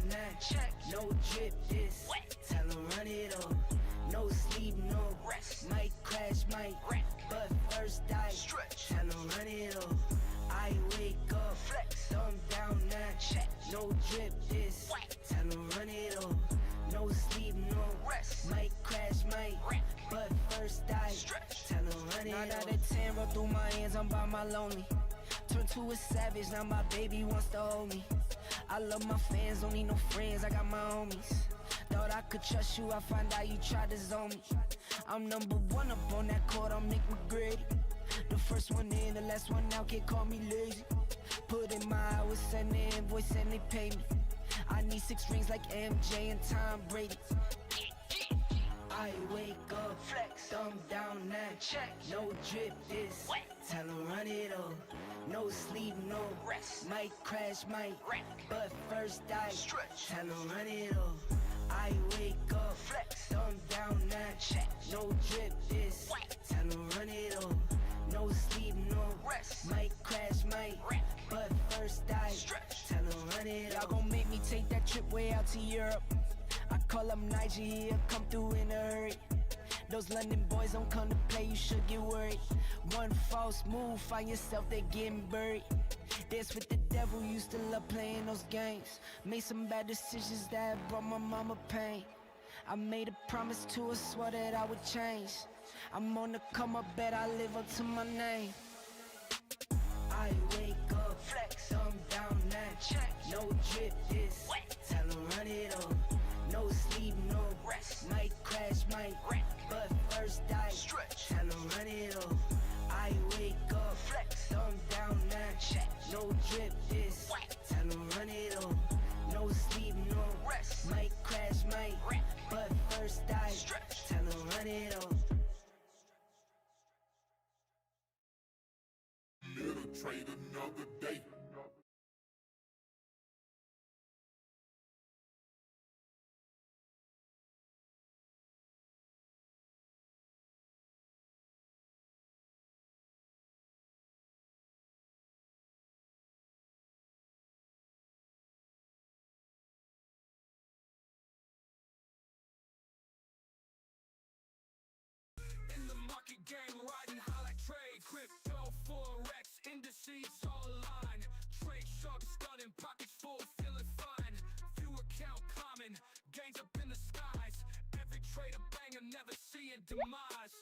now. Check. No drip this. Tell him run it up. No sleep, no rest. Might crash, might wreck. But first I stretch. Tell him run it up. I wake up, flex. Thumb down now. Check. No drip this. Tell him run it up. No sleep, no rest. Might crash, might wreck. But first I stretch. Tell him run it up. 9 out of 10 roll through my hands. I'm by my lonely. Turned to a savage. Now my baby wants to hold me. I love my fans. Don't need no friends. I got my homies. Thought I could trust you, I find out you tried to zone me. I'm number one up on that court, I'm Nick McGrady. The first one in, the last one out, can't call me lazy. Put in my hours, send the invoice and they pay me. I need 6 rings like MJ and Tom Brady. I wake up, flex, thumb down now. Check. No drip this. Tell him run it up. No sleep, no rest. Might crash, might wreck. But first I stretch. Tell him run it up. I wake up, flex, thumb down now. Check. No drip this. Tell him run it up. No sleep, no rest. Might crash, might wreck. But first I stretch. Tell him run it up. Y'all gon' make me take that trip way out to Europe. I call up Nigeria, come through in a hurry. Those London boys don't come to play, you should get worried. One false move, find yourself, they getting buried. Dance with the devil, used to love playing those games. Made some bad decisions that brought my mama pain. I made a promise to her, swore that I would change. I'm on the come up, bet I live up to my name. I wake up, flex, thumb down now. Check. No drip this. Tell him run it up. No sleep, no rest. Might crash, might wreck. But first I stretch. Tell him run it up. I wake up, flex, thumb down now. Check. No drip this. Tell him run it up. No sleep, no rest. Might crash, might wreck. But first I stretch. Tell him run it up. Little trade another day. In the market game, riding high like trade, crypto, Forex, indices all aligned. Tradesharpe stunning, pockets full, feeling fine. Few account climbing, gains up in the skies. Every trade a banger, never seeing demise.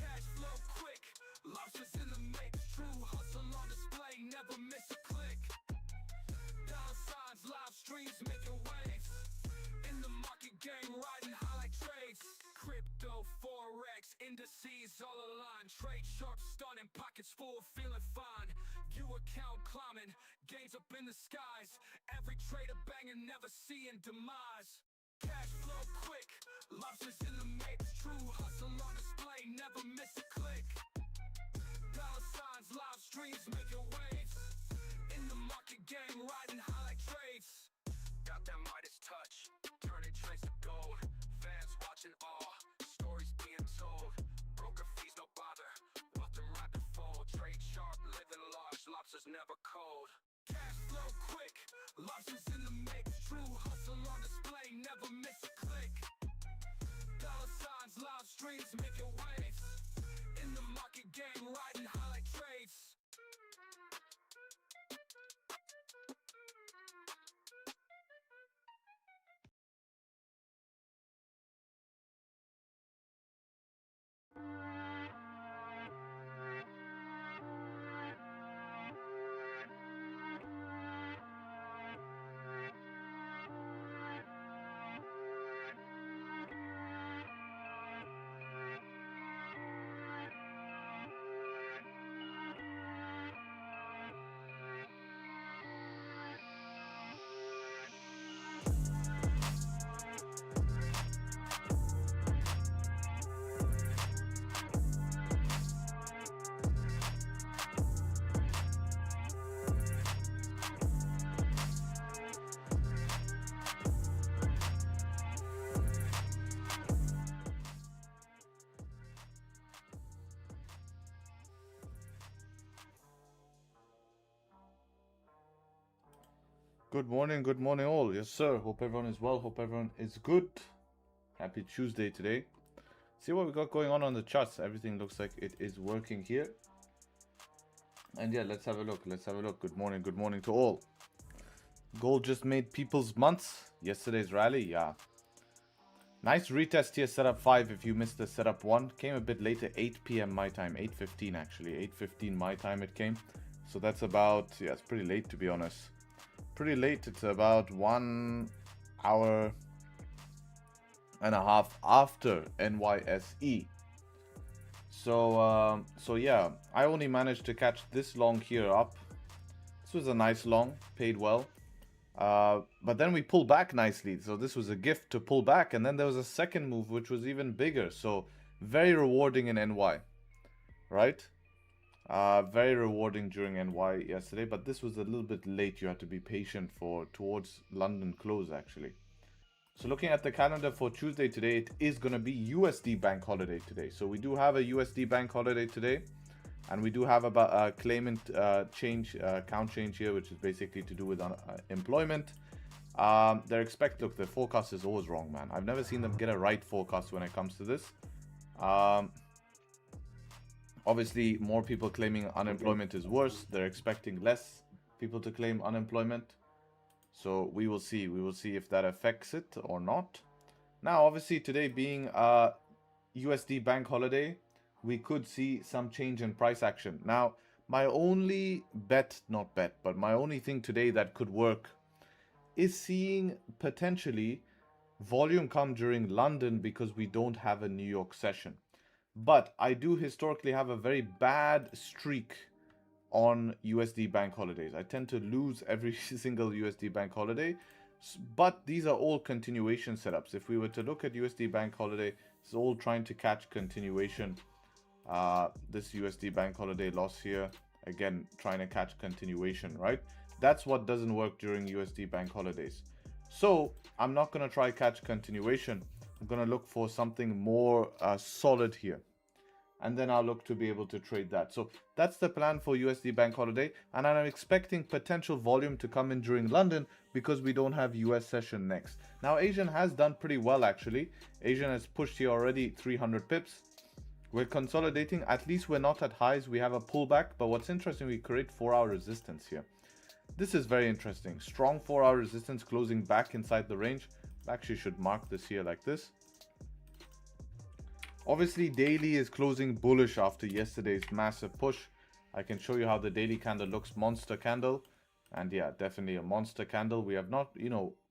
Cash flow quick, lobsters in the mix. True hustle on display, never miss a click. Dollar signs, live streams making waves. In the market game, riding high like trades. Crypto, Forex, indices all aligned. Tradesharpe stunning, pockets full, feeling fine. View account climbing, gains up in the skies. Every trade a banger, never seeing demise. Cash flow quick, lobsters in the mix. True hustle on display, never miss a click. Dollar signs, live streams making waves. In the market game, riding high like trades. Got that Midas touch, turning trades to gold. Fans watching all, stories being told. Broker fees no bother, wealth and ride to fold. Tradesharpe living large, lobsters never cold. Cash flow quick, lobsters in the mix. True hustle on display, never miss a click. Dollar signs, live streams making waves. In the market game, riding high like trades. Good morning all. Yes sir, hope everyone is well, hope everyone is good. Happy Tuesday today. See what we got going on the charts. Everything looks like it is working here. And yeah, let's have a look, Good morning to all. Gold just made people's months. Yesterday's rally, yeah. Nice retest here, setup 5 if you missed the setup 1. Came a bit later, 8 p.m. my time, 8:15 actually, 8:15 my time it came. So that's about, yeah, it's pretty late to be honest. Pretty late, it's about 1 hour and a half after NYSE. So yeah, I only managed to catch this long here up. This was a nice long, paid well. But then we pulled back nicely. So this was a gift to pull back. And then there was a second move, which was even bigger. So very rewarding in NY, right? Very rewarding during NY yesterday. But this was a little bit late. You had to be patient for towards London close, actually. So looking at the calendar for Tuesday today, it is going to be USD bank holiday today. So we do have a USD bank holiday today. And we do have about a claimant change, count change here, which is basically to do with employment. They're look, the forecast is always wrong, man. I've never seen them get a right forecast when it comes to this. Obviously, more people claiming unemployment is worse. They're expecting less people to claim unemployment. So we will see. We will see if that affects it or not. Now, obviously, today being a USD bank holiday, we could see some change in price action. Now, my only my only thing today that could work is seeing potentially volume come during London because we don't have a New York session. But I do historically have a very bad streak on USD bank holidays. I tend to lose every single USD bank holiday, but these are all continuation setups. If we were to look at USD bank holiday, it's all trying to catch continuation. This USD bank holiday loss here, again trying to catch continuation, right? That's what doesn't work during USD bank holidays. So I'm not going to try catch continuation. I'm going to look for something more solid here, and then I'll look to be able to trade that. So that's the plan for USD bank holiday, and I'm expecting potential volume to come in during London because we don't have US session next. Now Asian has done pretty well actually. Asian has pushed here already 300 pips. We're consolidating. At least we're not at highs. We have a pullback, but what's interesting, we create 4-hour resistance here. This is very interesting. Strong 4-hour resistance closing back inside the range. I actually should mark this here like this. Obviously, daily is closing bullish after yesterday's massive push. I can show you how the daily candle looks. Monster candle. And yeah, definitely a monster candle. We have not,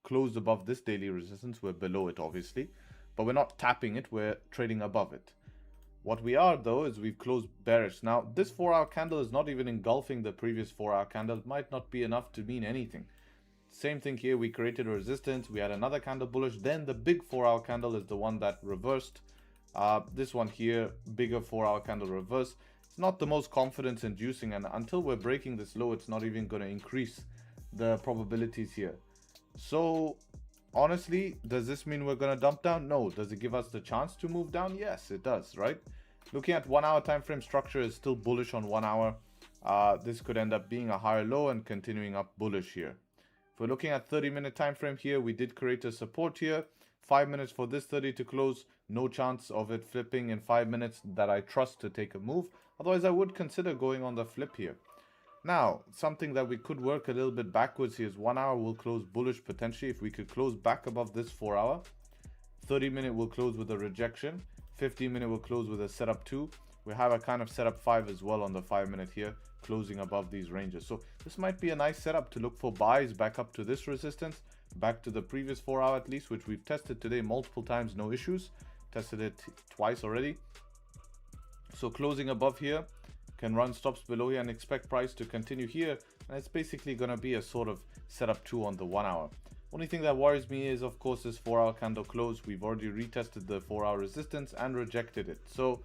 closed above this daily resistance. We're below it, obviously. But we're not tapping it. We're trading above it. What we are, though, is we've closed bearish. Now, this 4-hour candle is not even engulfing the previous 4-hour candle. It might not be enough to mean anything. Same thing here. We created a resistance. We had another candle bullish. Then the big 4-hour candle is the one that reversed. This one here, bigger 4-hour candle reverse. It's not the most confidence inducing, and until we're breaking this low, it's not even going to increase the probabilities here. So honestly, does this mean we're going to dump down? No. Does it give us the chance to move down? Yes, it does, right? Looking at 1 hour time frame, structure is still bullish on 1 hour. This could end up being a higher low and continuing up bullish here. If we're looking at 30-minute time frame here, we did create a support here. 5 minutes for this 30 to close. No chance of it flipping in 5 minutes that I trust to take a move. Otherwise, I would consider going on the flip here. Now, something that we could work a little bit backwards here is 1 hour will close bullish potentially. If we could close back above this 4 hour, 30-minute will close with a rejection. 15-minute will close with a setup 2. We have a kind of setup 5 as well on the 5-minute here, closing above these ranges. So this might be a nice setup to look for buys back up to this resistance, back to the previous 4 hour at least, which we've tested today multiple times, no issues. Tested it twice already. So closing above here, can run stops below here and expect price to continue here, and it's basically going to be a sort of setup 2 on the 1 hour. Only thing that worries me is, of course, this 4 hour candle close. We've already retested the 4 hour resistance and rejected it, so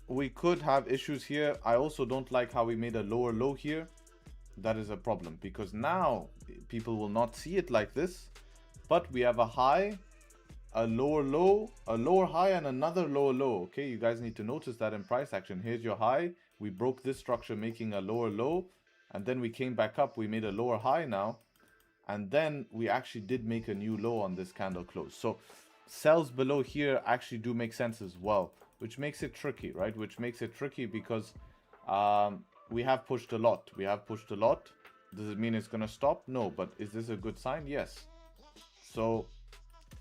we could have issues here. I also don't like how we made a lower low here. That is a problem because now people will not see it like this, but we have a high, a lower low, a lower high, and another lower low. Okay, you guys need to notice that in price action. Here's your high. We broke this structure making a lower low, and then we came back up. We made a lower high now, and then we actually did make a new low on this candle close. So sells below here actually do make sense as well, which makes it tricky, right? Which makes it tricky because we have pushed a lot. We have pushed a lot. Does it mean it's going to stop? No, but is this a good sign? Yes. So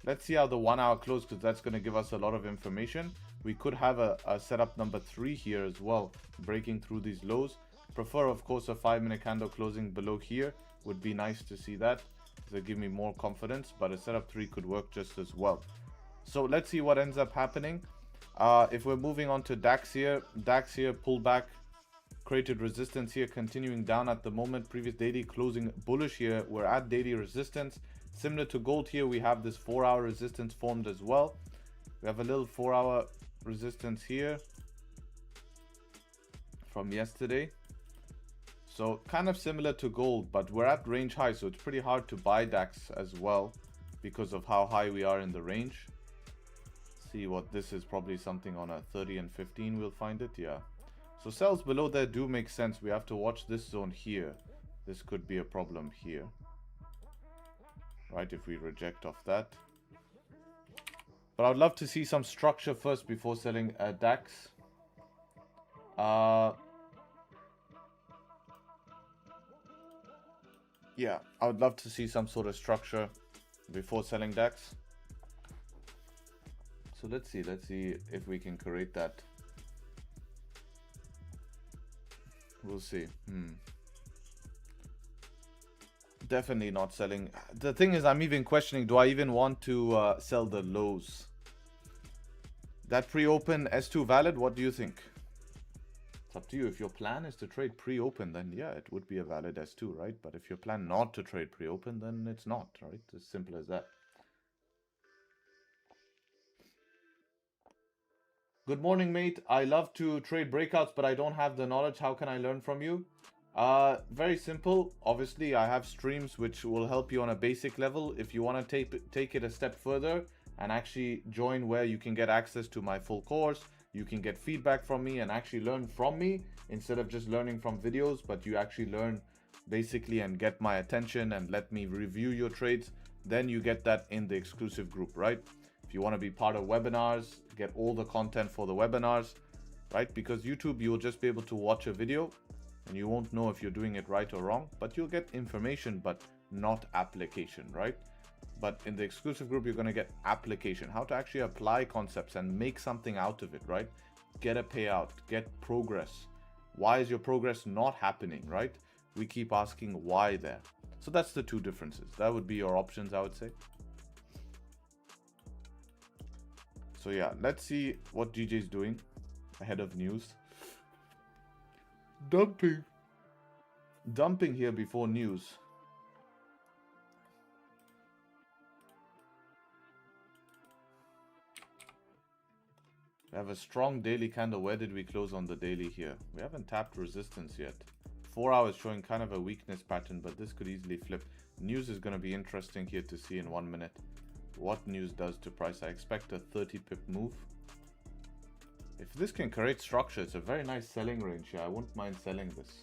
let's see how the 1 hour close, because that's going to give us a lot of information. We could have a setup number 3 here as well, breaking through these lows. Prefer, of course, a 5-minute candle closing below here. Would be nice to see that. It'll give me more confidence, but a setup 3 could work just as well. So let's see what ends up happening. If we're moving on to DAX here pulled back, created resistance here, continuing down at the moment. Previous daily closing bullish here. We're at daily resistance. Similar to gold here, we have this 4-hour resistance formed as well. We have a little 4-hour resistance here from yesterday. So kind of similar to gold, but we're at range high, so it's pretty hard to buy DAX as well because of how high we are in the range. See what this is, probably something on a 30 and 15 we'll find it. Yeah, so sells below there do make sense. We have to watch this zone here. This could be a problem here, right, if we reject off that. But I'd love to see some structure first before selling DAX. Yeah, I would love to see some sort of structure before selling DAX. So let's see if we can create that. We'll see. Definitely not selling. The thing is, I'm even questioning, do I even want to sell the lows? That pre-open S2 valid? What do you think? It's up to you. If your plan is to trade pre-open, then yeah, it would be a valid S2, right? But if your plan not to trade pre-open, then it's not, right? As simple as that. Good morning, mate. I love to trade breakouts, but I don't have the knowledge. How can I learn from you? Very simple. Obviously, I have streams which will help you on a basic level. If you want to take it a step further and actually join where you can get access to my full course, you can get feedback from me and actually learn from me instead of just learning from videos, but you actually learn basically and get my attention and let me review your trades, then you get that in the exclusive group, right? If you want to be part of webinars, get all the content for the webinars, right? Because YouTube, you'll just be able to watch a video and you won't know if you're doing it right or wrong, but you'll get information, but not application, right? But in the exclusive group, you're going to get application, how to actually apply concepts and make something out of it, right? Get a payout, get progress. Why is your progress not happening, right? We keep asking why there. So that's the two differences. That would be your options, I would say. So yeah, let's see what GJ is doing ahead of news. Dumping here before news. We have a strong daily candle. Where did we close on the daily here? We haven't tapped resistance yet. 4 hours showing kind of a weakness pattern, but this could easily flip. News is going to be interesting here to see in 1 minute. What news does to price. I expect a 30 pip move. If this can create structure, it's a very nice selling range here. I wouldn't mind selling this.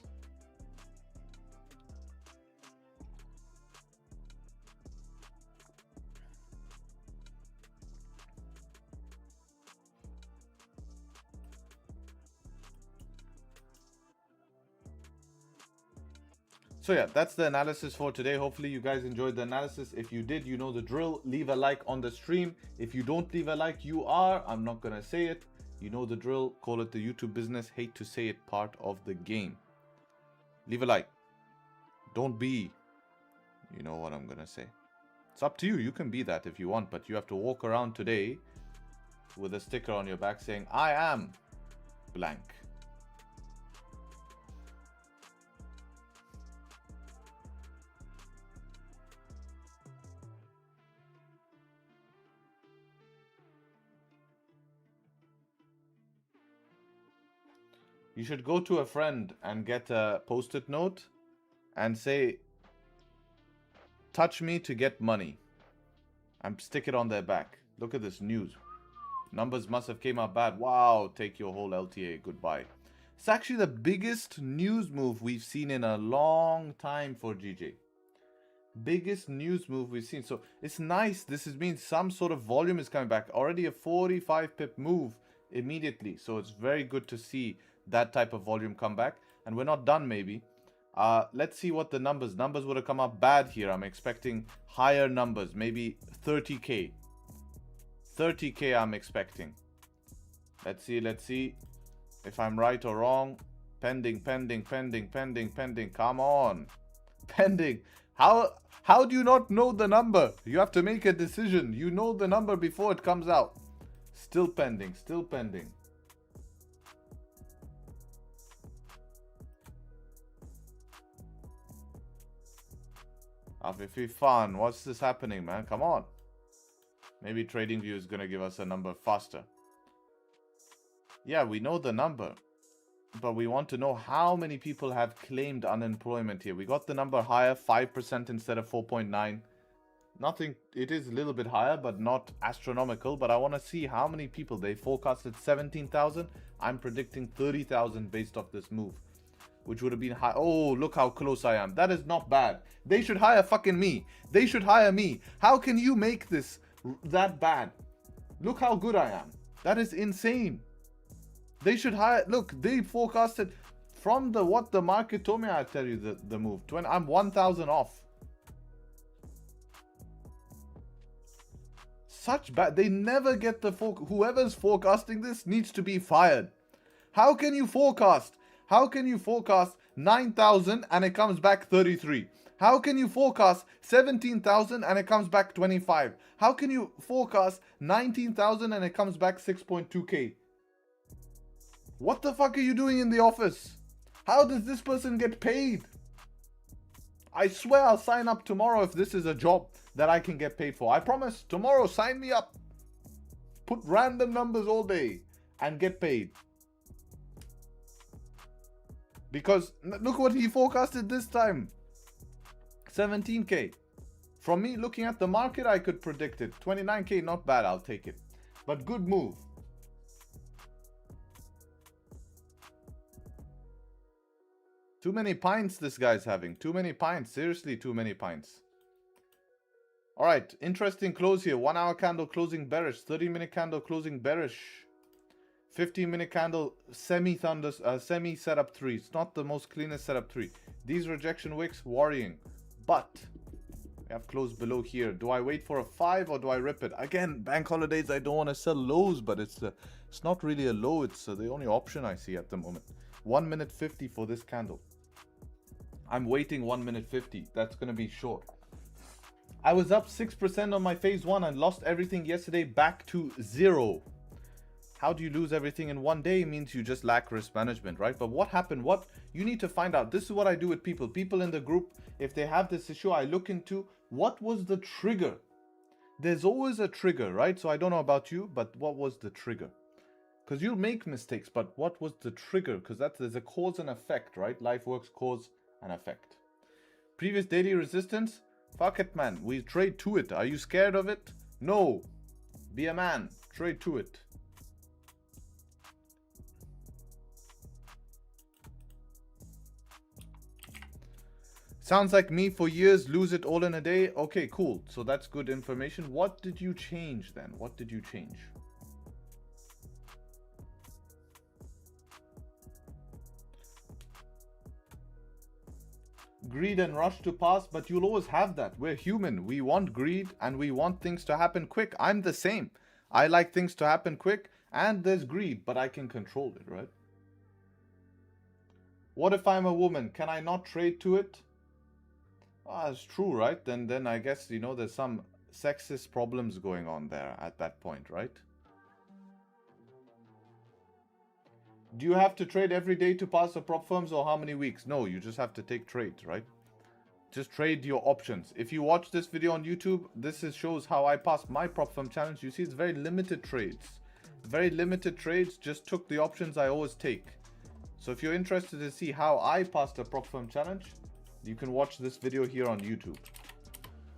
So yeah, that's the analysis for today. Hopefully you guys enjoyed the analysis. If you did, you know the drill. Leave a like on the stream. If you don't leave a like, you are, I'm not gonna say it. You know the drill. Call it the YouTube business. Hate to say it, part of the game. Leave a like. Don't be, you know what I'm gonna say. It's up to you. You can be that if you want, but you have to walk around today with a sticker on your back saying, I am blank. You should go to a friend and get a post-it note and say, touch me to get money. And stick it on their back. Look at this news. Numbers must have came out bad. Wow, take your whole LTA. Goodbye. It's actually the biggest news move we've seen in a long time for GJ. Biggest news move we've seen. So it's nice. This means some sort of volume is coming back. Already a 45 pip move immediately. So it's very good to see that type of volume come back. And we're not done maybe. Let's see what the numbers would have come up bad here. I'm expecting higher numbers, maybe 30k. 30k I'm expecting. Let's see if I'm right or wrong. Pending. Come on. Pending. How do you not know the number? You have to make a decision. You know the number before it comes out. Still pending. Afifi fun. What's this happening, man? Come on. Maybe Tradingview is going to give us a number faster. Yeah, we know the number. But we want to know how many people have claimed unemployment here. We got the number higher, 5% instead of 4.9. Nothing, it is a little bit higher, but not astronomical. But I want to see how many people. They forecasted 17,000. I'm predicting 30,000 based off this move, which would have been high. Oh, look how close I am. That is not bad. They should hire fucking me. They should hire me. How can you make this that bad? Look how good I am. That is insane. They should hire. Look, they forecasted from what the market told me. I tell you the move. I'm 1,000 off. Such bad. They never get the whoever's forecasting this needs to be fired. How can you forecast? How can you forecast 9,000 and it comes back 33? How can you forecast 17,000 and it comes back 25? How can you forecast 19,000 and it comes back 6.2k? What the fuck are you doing in the office? How does this person get paid? I swear I'll sign up tomorrow if this is a job that I can get paid for. I promise. Tomorrow, sign me up. Put random numbers all day and get paid. Because look what he forecasted this time. 17k. From me looking at the market, I could predict it. 29k, not bad. I'll take it. But good move. Too many pints this guy's having. Too many pints. Seriously, too many pints. Alright, interesting close here. 1 hour candle closing bearish. 30-minute candle closing bearish. 15-minute candle semi setup 3. It's not the most cleanest setup 3. These rejection wicks worrying. But we have closed below here. Do I wait for a 5 or do I rip it? Again, bank holidays, I don't want to sell lows, but it's not really a low. It's the only option I see at the moment. 1 minute 50 for this candle. I'm waiting 1 minute 50. That's going to be short. I was up 6% on my phase 1 and lost everything yesterday back to 0. How do you lose everything in one day? It means you just lack risk management, right? But what happened? What you need to find out. This is what I do with people. People in the group, if they have this issue, I look into what was the trigger. There's always a trigger, right? So I don't know about you, but what was the trigger? Because you'll make mistakes, but what was the trigger? Because there's a cause and effect, right? Life works cause and effect. Previous daily resistance? Fuck it, man. We trade to it. Are you scared of it? No. Be a man. Trade to it. Sounds like me for years, lose it all in a day. Okay, cool. So that's good information. What did you change then? What did you change? Greed and rush to pass, but you'll always have that. We're human. We want greed and we want things to happen quick. I'm the same. I like things to happen quick and there's greed, but I can control it, right? What if I'm a woman? Can I not trade to it? Ah, it's true, right? Then I guess, you know, there's some sexist problems going on there at that point, right? Do you have to trade every day to pass the prop firms or how many weeks? No, you just have to take trades, right? Just trade your options. If you watch this video on YouTube, this shows how I passed my prop firm challenge. You see, it's very limited trades. Very limited trades, just took the options I always take. So if you're interested to see how I passed a prop firm challenge, you can watch this video here on YouTube.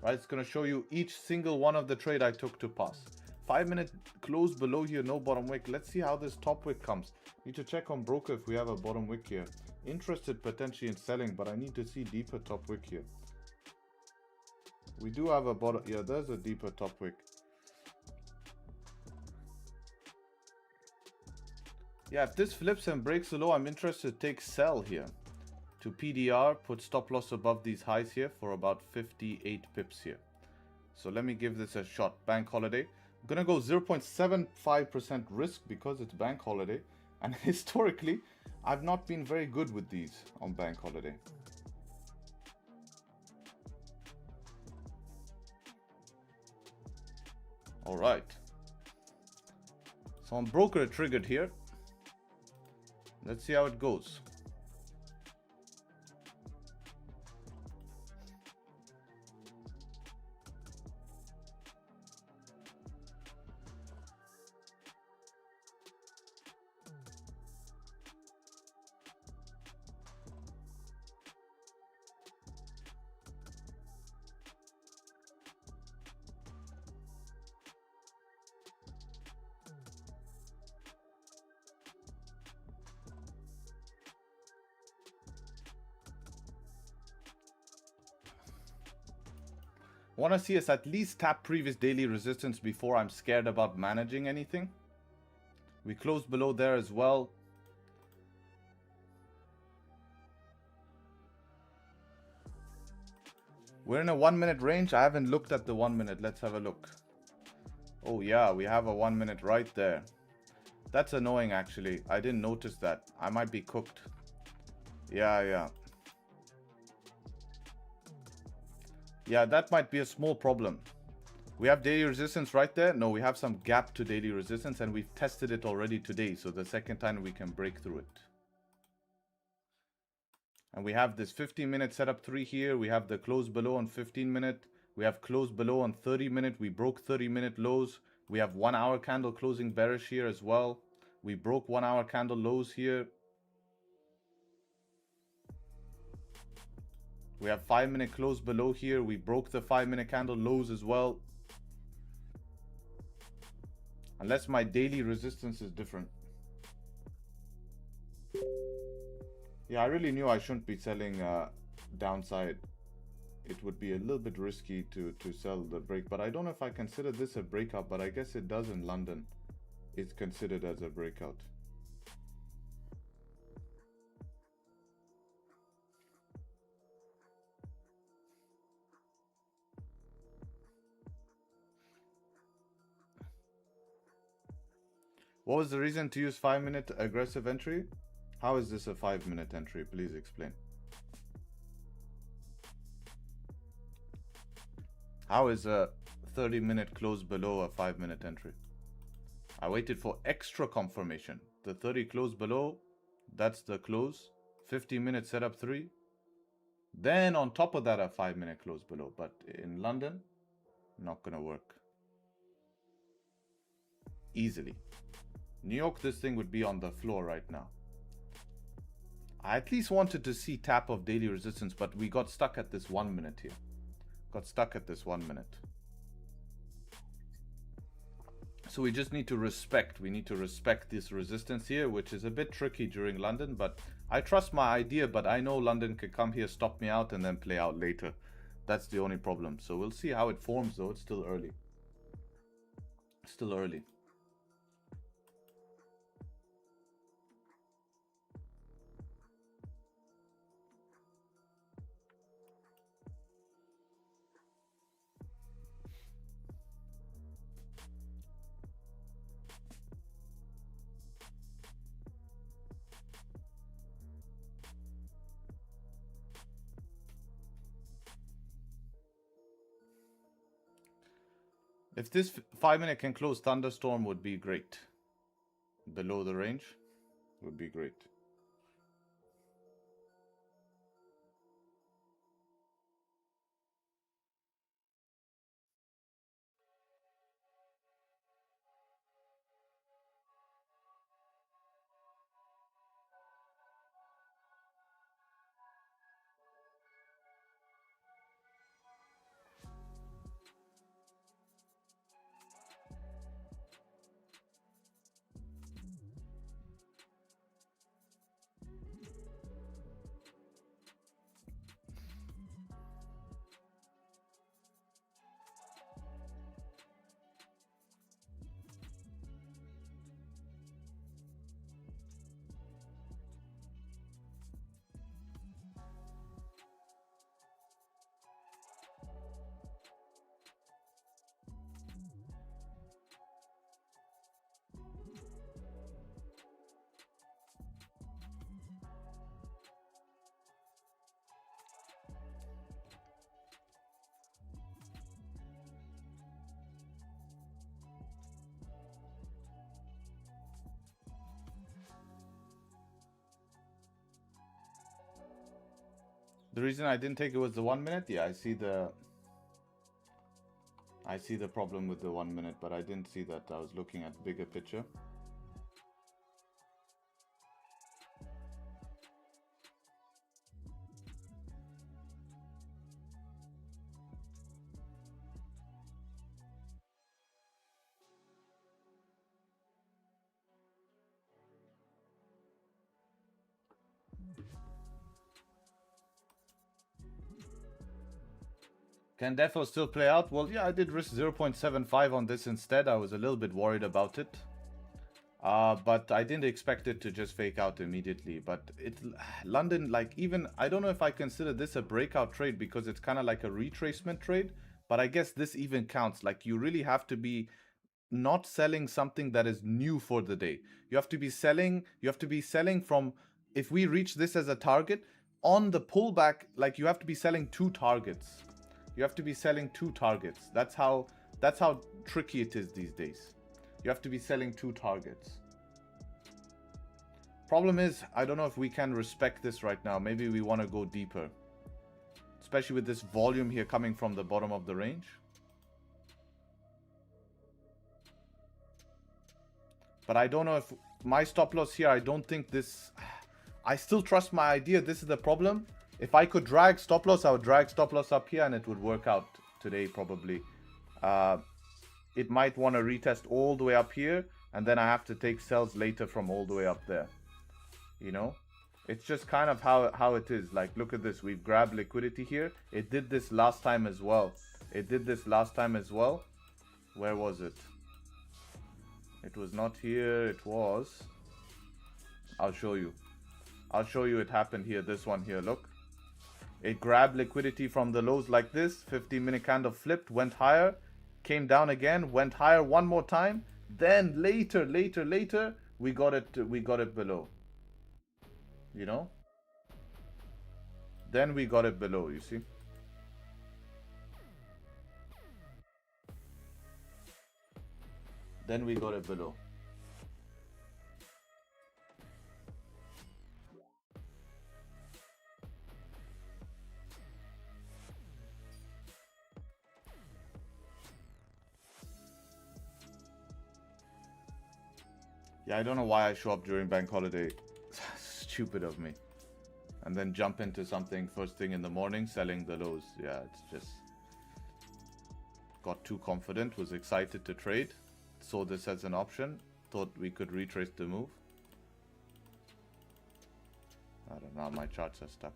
Right, it's going to show you each single one of the trade I took to pass. 5-minute close below here, no bottom wick. Let's see how this top wick comes. Need to check on broker if we have a bottom wick here. Interested potentially in selling, but I need to see deeper top wick here. We do have a bottom. Yeah, there's a deeper top wick. Yeah, if this flips and breaks the low, I'm interested to take sell here. To PDR, put stop loss above these highs here for about 58 pips here. So let me give this a shot. Bank holiday. I'm going to go 0.75% risk because it's bank holiday. And historically, I've not been very good with these on bank holiday. All right. So on broker it triggered here. Let's see how it goes. Want to see us at least tap previous daily resistance before I'm scared about managing anything. We closed below there as well. We're in a 1 minute range. I haven't looked at the 1 minute. Let's have a look. Oh yeah, we have a 1 minute right there. That's annoying actually. I didn't notice that. I might be cooked. Yeah. Yeah, that might be a small problem. We have daily resistance right there. No, we have some gap to daily resistance and we've tested it already today. So the second time we can break through it. And we have this 15-minute setup 3 here. We have the close below on 15-minute. We have close below on 30-minute. We broke 30-minute lows. We have 1 hour candle closing bearish here as well. We broke 1 hour candle lows here. We have 5-minute close below here. We broke the 5-minute candle lows as well. Unless my daily resistance is different. Yeah, I really knew I shouldn't be selling downside. It would be a little bit risky to sell the break. But I don't know if I consider this a breakout. But I guess it does in London. It's considered as a breakout. What was the reason to use 5-minute aggressive entry? How is this a 5-minute entry? Please explain. How is a 30-minute close below a 5-minute entry? I waited for extra confirmation. The 30 close below, that's the close. 50-minute setup 3. Then on top of that, a 5-minute close below. But in London, not gonna work. Easily. New York, this thing would be on the floor right now. I at least wanted to see tap of daily resistance, but we got stuck at this 1 minute here. Got stuck at this 1 minute. So we just need to respect. We need to respect this resistance here, which is a bit tricky during London, but I trust my idea, but I know London could come here, stop me out, and then play out later. That's the only problem. So we'll see how it forms, though. It's still early. Still early. If this 5-minute can close, thunderstorm would be great. Below the range would be great. The reason I didn't take it was the 1 minute. Yeah, I see the problem with the 1 minute, but I didn't see that. I was looking at bigger picture. Can Defo still play out? Well, yeah, I did risk 0.75 on this instead. I was a little bit worried about it. But I didn't expect it to just fake out immediately. But London, like, even, I don't know if I consider this a breakout trade because it's kind of like a retracement trade. But I guess this even counts. Like, you really have to be not selling something that is new for the day. You have to be selling from, if we reach this as a target, on the pullback, like, you have to be selling 2 targets. You have to be selling 2 targets. That's how tricky it is these days. You have to be selling 2 targets. Problem is, I don't know if we can respect this right now. Maybe we want to go deeper. Especially with this volume here coming from the bottom of the range. But I don't know if my stop loss here, I don't think this... I still trust my idea. This is the problem. If I could drag stop loss, I would drag stop loss up here and it would work out today probably. It might want to retest all the way up here and then I have to take sells later from all the way up there. You know? It's just kind of how it is. Like, look at this. We've grabbed liquidity here. It did this last time as well. Where was it? It was not here. It was... I'll show you. It happened here. This one here, look. It grabbed liquidity from the lows like this. 15-minute candle flipped, went higher, came down again, went higher one more time. Then later, we got it below. You know? Then we got it below, you see? Then we got it below. Yeah, I don't know why I show up during bank holiday. Stupid of me. And then jump into something first thing in the morning, selling the lows. Yeah, it's just... Got too confident, was excited to trade. Saw this as an option. Thought we could retrace the move. I don't know, my charts are stuck.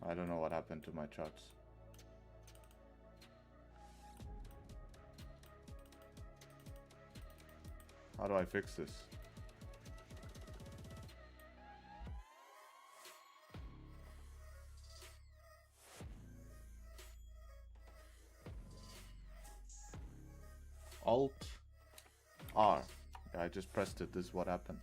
I don't know what happened to my charts. How do I fix this? Alt R. Yeah, I just pressed it. This is what happened.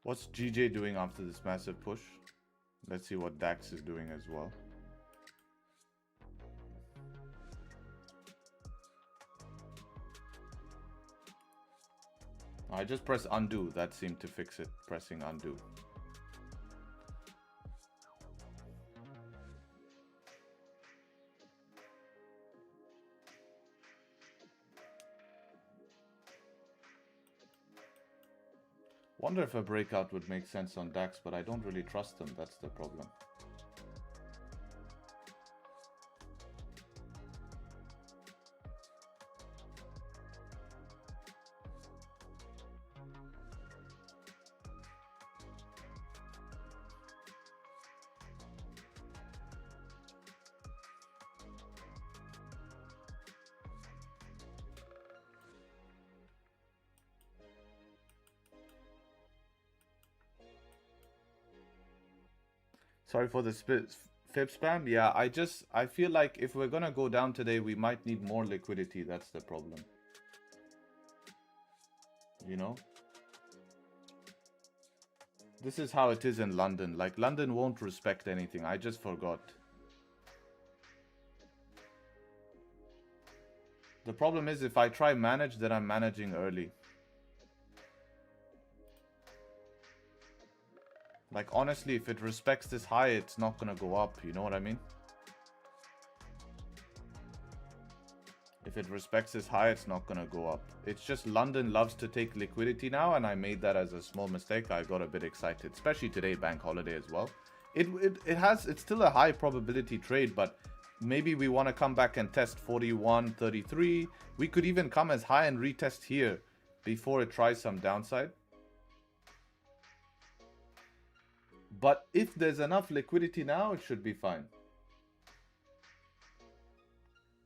What's GJ doing after this massive push? Let's see what DAX is doing as well. I just press undo. That seemed to fix it. Pressing undo. Wonder if a breakout would make sense on DAX, but I don't really trust them. That's the problem. Sorry for the fib spam. Yeah, I feel like if we're gonna go down today, we might need more liquidity. That's the problem. You know? This is how it is in London. Like, London won't respect anything. I just forgot. The problem is if I try manage, then I'm managing early. Like, honestly, if it respects this high, it's not gonna go up. You know what I mean? If it respects this high, it's not gonna go up. It's just London loves to take liquidity now, and I made that as a small mistake. I got a bit excited, especially today, bank holiday as well. It's still a high probability trade, but maybe we want to come back and test 41.33. We could even come as high and retest here before it tries some downside. But if there's enough liquidity now, it should be fine.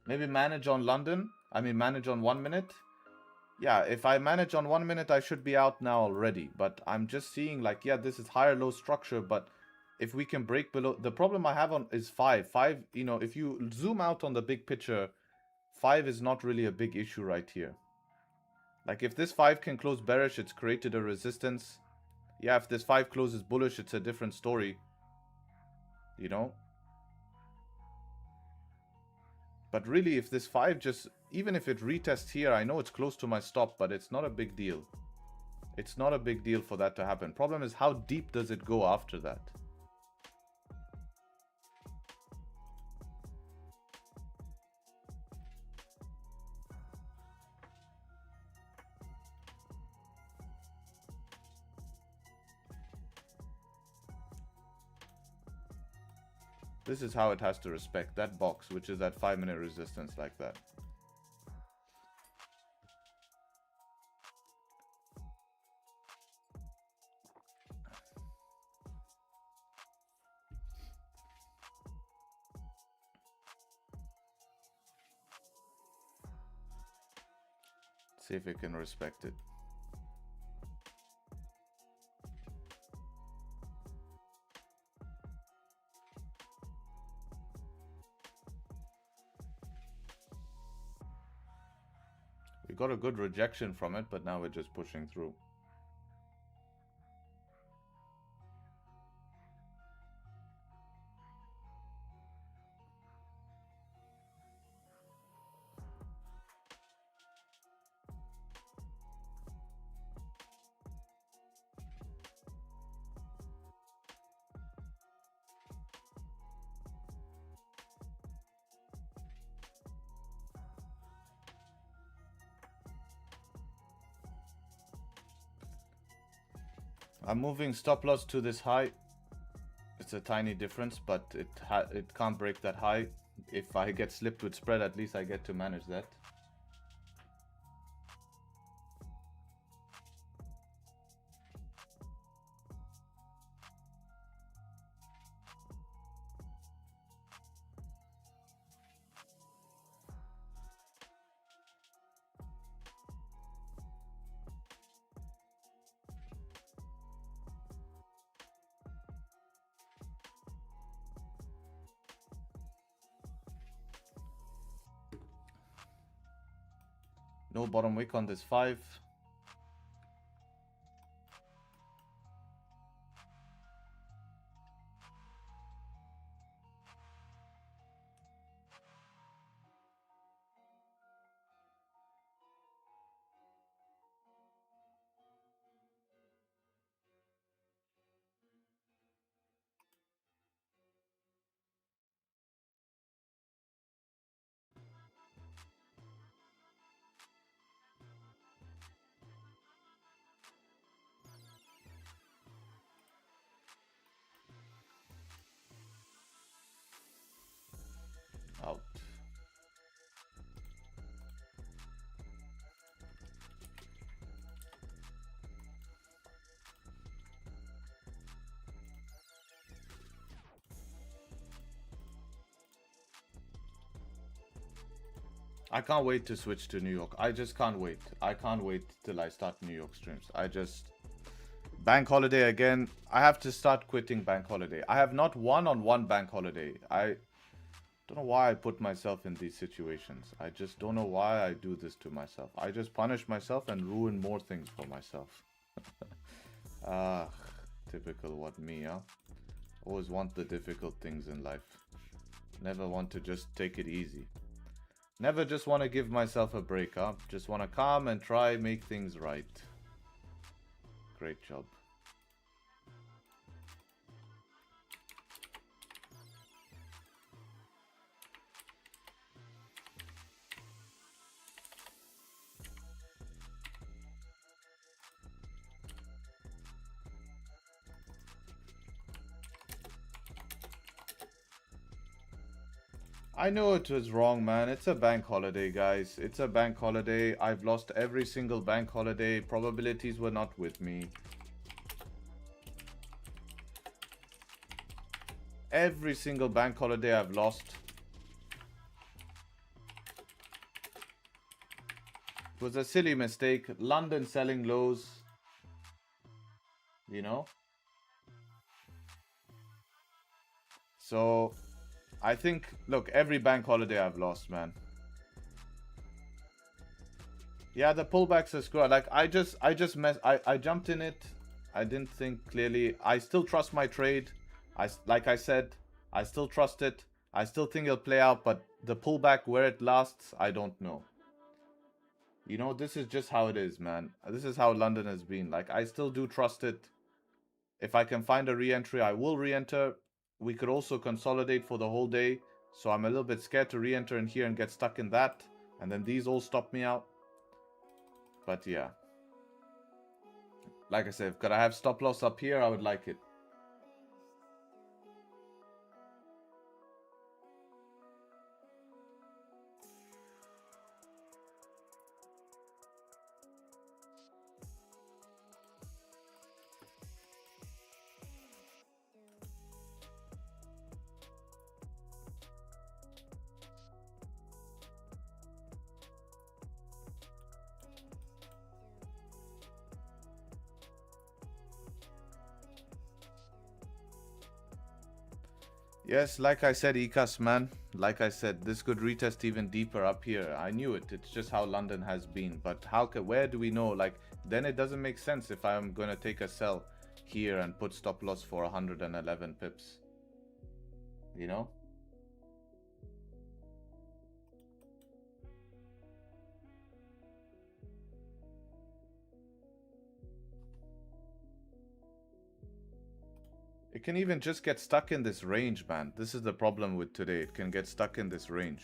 Maybe manage on London. I mean, manage on 1 minute. Yeah, if I manage on 1 minute, I should be out now already. But I'm just seeing like, yeah, this is higher low structure. But if we can break below, the problem I have on is 5. 5, you know, if you zoom out on the big picture, 5 is not really a big issue right here. Like if this 5 can close bearish, it's created a resistance. Yeah, if this 5 closes bullish, it's a different story. You know? But really, if this 5 just, even if it retests here, I know it's close to my stop, but it's not a big deal. It's not a big deal for that to happen. Problem is, how deep does it go after that? This is how it has to respect that box, which is that 5-minute resistance like that. See if it can respect it. We got a good rejection from it, but now we're just pushing through. I'm moving stop loss to this high. It's a tiny difference, but it can't break that high. If I get slipped with spread, at least I get to manage that. No bottom wick on this 5. I can't wait to switch to New York. I just can't wait. I can't wait till I start New York streams. Bank holiday again. I have to start quitting bank holiday. I have not won on one bank holiday. I don't know why I put myself in these situations. I just don't know why I do this to myself. I just punish myself and ruin more things for myself. Ah, typical what me, huh? Always want the difficult things in life. Never want to just take it easy. Never just want to give myself a break, huh? Just want to calm and try make things right. Great job. I know it was wrong, man. It's a bank holiday, guys. It's a bank holiday. I've lost every single bank holiday. Probabilities were not with me. Every single bank holiday I've lost. It was a silly mistake. London selling lows. You know? So I think, look, every bank holiday I've lost, man. Yeah, the pullbacks are screwed. Like, I jumped in it. I didn't think clearly. I still trust my trade. Like I said, I still trust it. I still think it'll play out, but the pullback, where it lasts, I don't know. You know, this is just how it is, man. This is how London has been. Like, I still do trust it. If I can find a re-entry, I will re-enter. We could also consolidate for the whole day. So I'm a little bit scared to re-enter in here and get stuck in that. And then these all stop me out. But yeah. Like I said, could I have stop loss up here? I would like it. Yes, like I said, Ecas, man. Like I said, this could retest even deeper up here. I knew it. It's just how London has been. But where do we know? Like, then it doesn't make sense if I'm going to take a sell here and put stop loss for 111 pips. You know? It can even just get stuck in this range, man. This is the problem with today. It can get stuck in this range.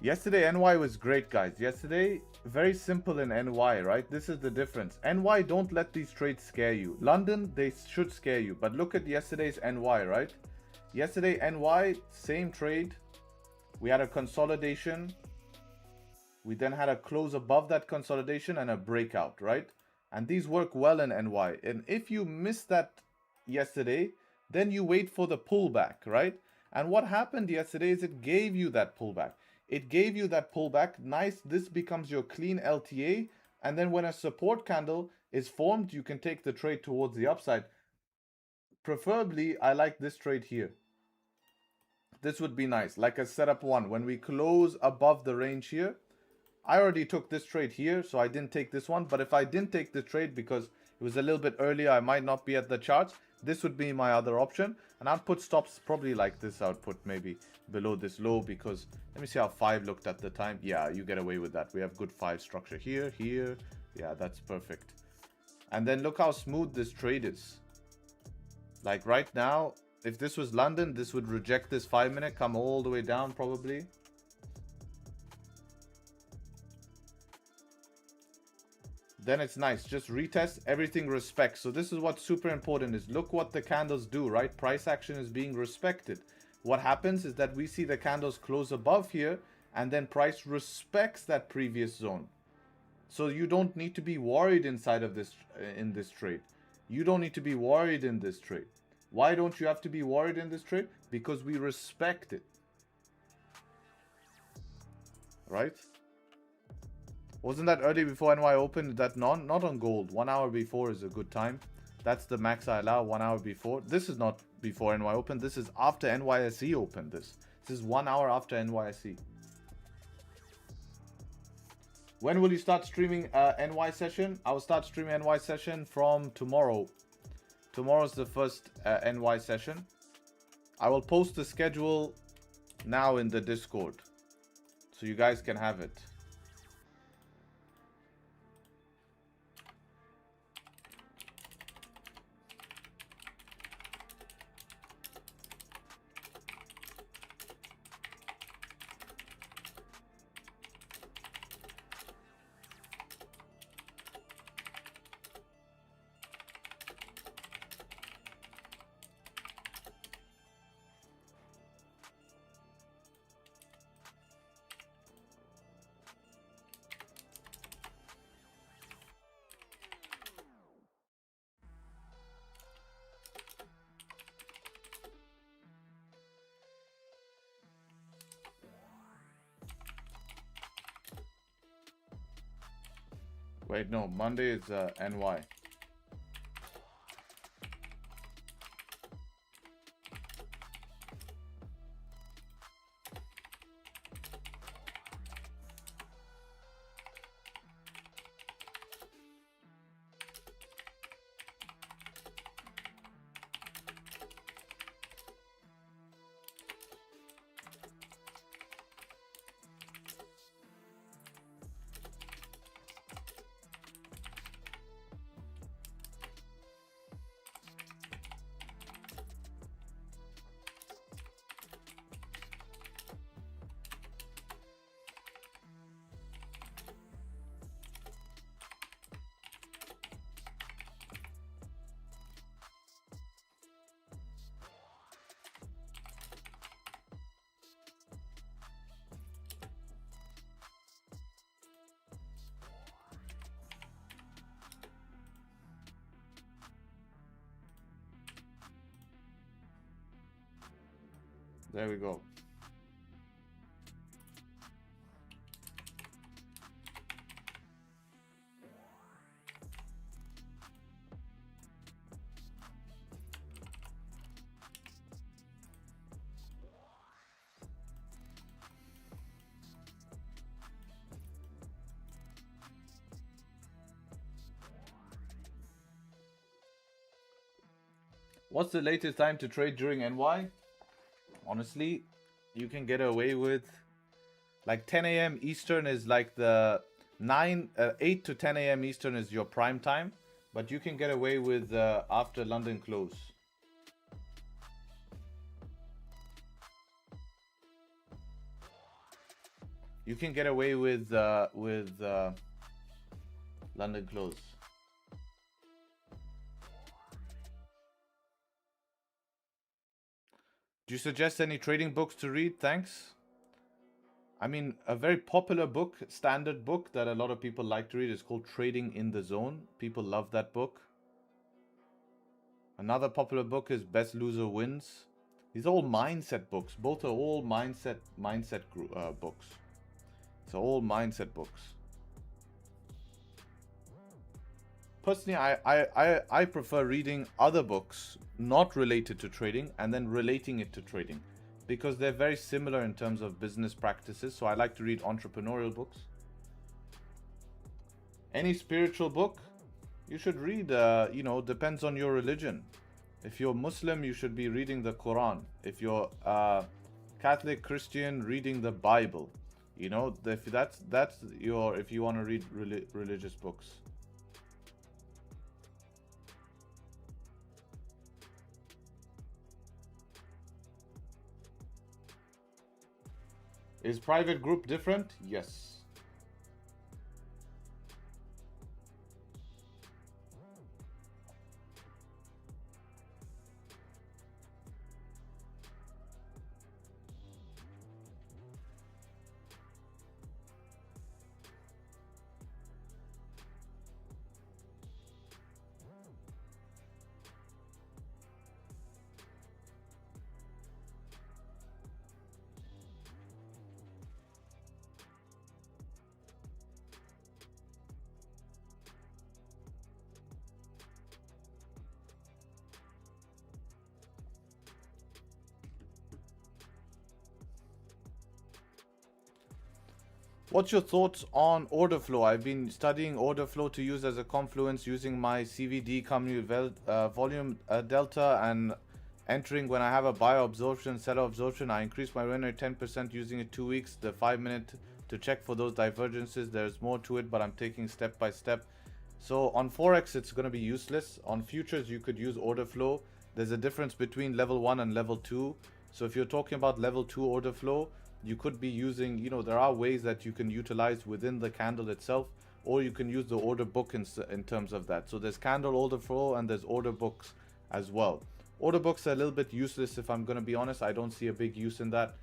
Yesterday, NY was great, guys. Yesterday, very simple in NY, right? This is the difference. NY, don't let these trades scare you. London, they should scare you. But look at yesterday's NY, right? Yesterday, NY, same trade. We had a consolidation. We then had a close above that consolidation and a breakout, right? And these work well in NY. And if you miss that yesterday, then you wait for the pullback, right? And what happened yesterday is it gave you that pullback. It gave you that pullback. Nice. This becomes your clean LTA. And then when a support candle is formed, you can take the trade towards the upside. Preferably, I like this trade here. This would be nice. Like a setup one. When we close above the range here, I already took this trade here, so I didn't take this one. But if I didn't take the trade because it was a little bit earlier, I might not be at the charts. This would be my other option. And I'd put stops probably like this. I would put maybe below this low because let me see how 5 looked at the time. Yeah, you get away with that. We have good 5 structure here, here. Yeah, that's perfect. And then look how smooth this trade is. Like right now, if this was London, this would reject this 5 minute, come all the way down probably. then it's nice. Just retest, everything respects. So this is what's super important is look what the candles do, right? Price action is being respected. What happens is that we see the candles close above here and then price respects that previous zone. So you don't need to be worried inside of this, in this trade. You don't need to be worried in this trade. Why don't you have to be worried in this trade? Because we respect it. Right? Wasn't that early before NY opened? That not on gold. 1 hour before is a good time. That's the max I allow, 1 hour before. This is not before NY opened. This is after NYSE opened. This is 1 hour after NYSE. When will you start streaming NY session? I will start streaming NY session from tomorrow. Tomorrow's the first NY session. I will post the schedule now in the Discord, so you guys can have it. Wait, no, Monday is NY. There we go. What's the latest time to trade during NY? Honestly, you can get away with like 10 a.m. Eastern is like the 8 to 10 a.m. Eastern is your prime time, but you can get away with after London close. You can get away with London close. Do you suggest any trading books to read? Thanks. I mean, a very popular book, standard book that a lot of people like to read is called Trading in the Zone. People love that book. Another popular book is Best Loser Wins. These are all mindset books. Both are all mindset books. So all mindset books. Personally, I prefer reading other books not related to trading and then relating it to trading, because they're very similar in terms of business practices. So I like to read entrepreneurial books. Any spiritual book you should read, depends on your religion. If you're Muslim, you should be reading the Quran. If you're Catholic, Christian, reading the Bible. You know, if if you want to read religious books. Is private group different? Yes. What's your thoughts on order flow? I've been studying order flow to use as a confluence using my CVD volume delta and entering when I have a buyer absorption, seller absorption. I increase my win rate 10% using it 2 weeks, the 5-minute to check for those divergences. There's more to it, but I'm taking step by step. So on Forex, it's going to be useless. On futures, you could use order flow. There's a difference between level 1 and level 2. So if you're talking about level 2 order flow, you could be using, you know, there are ways that you can utilize within the candle itself, or you can use the order book in terms of that. So there's candle order flow and there's order books as well. Order books are a little bit useless, if I'm going to be honest. I don't see a big use in that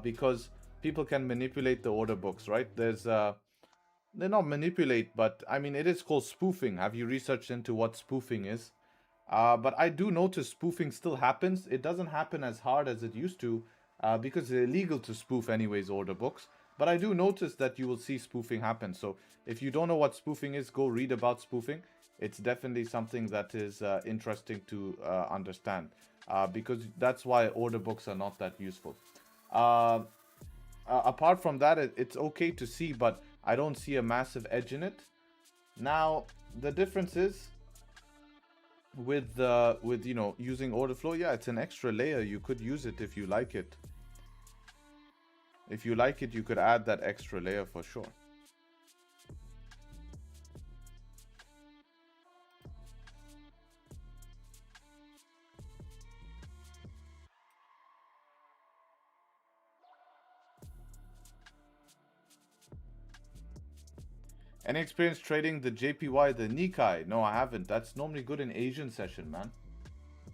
because people can manipulate the order books, right? They're not manipulate, but I mean, it is called spoofing. Have you researched into what spoofing is? But I do notice spoofing still happens. It doesn't happen as hard as it used to because it's illegal to spoof anyways order books. But I do notice that you will see spoofing happen. So if you don't know what spoofing is, go read about spoofing. It's definitely something that is interesting to understand because that's why order books are not that useful. Apart from that, it's okay to see, but I don't see a massive edge in it. Now, the difference is with you know, using order flow. Yeah, it's an extra layer. You could use it if you like it. If you like it, you could add that extra layer for sure. Any experience trading the JPY, the Nikkei? No, I haven't. That's normally good in Asian session, man.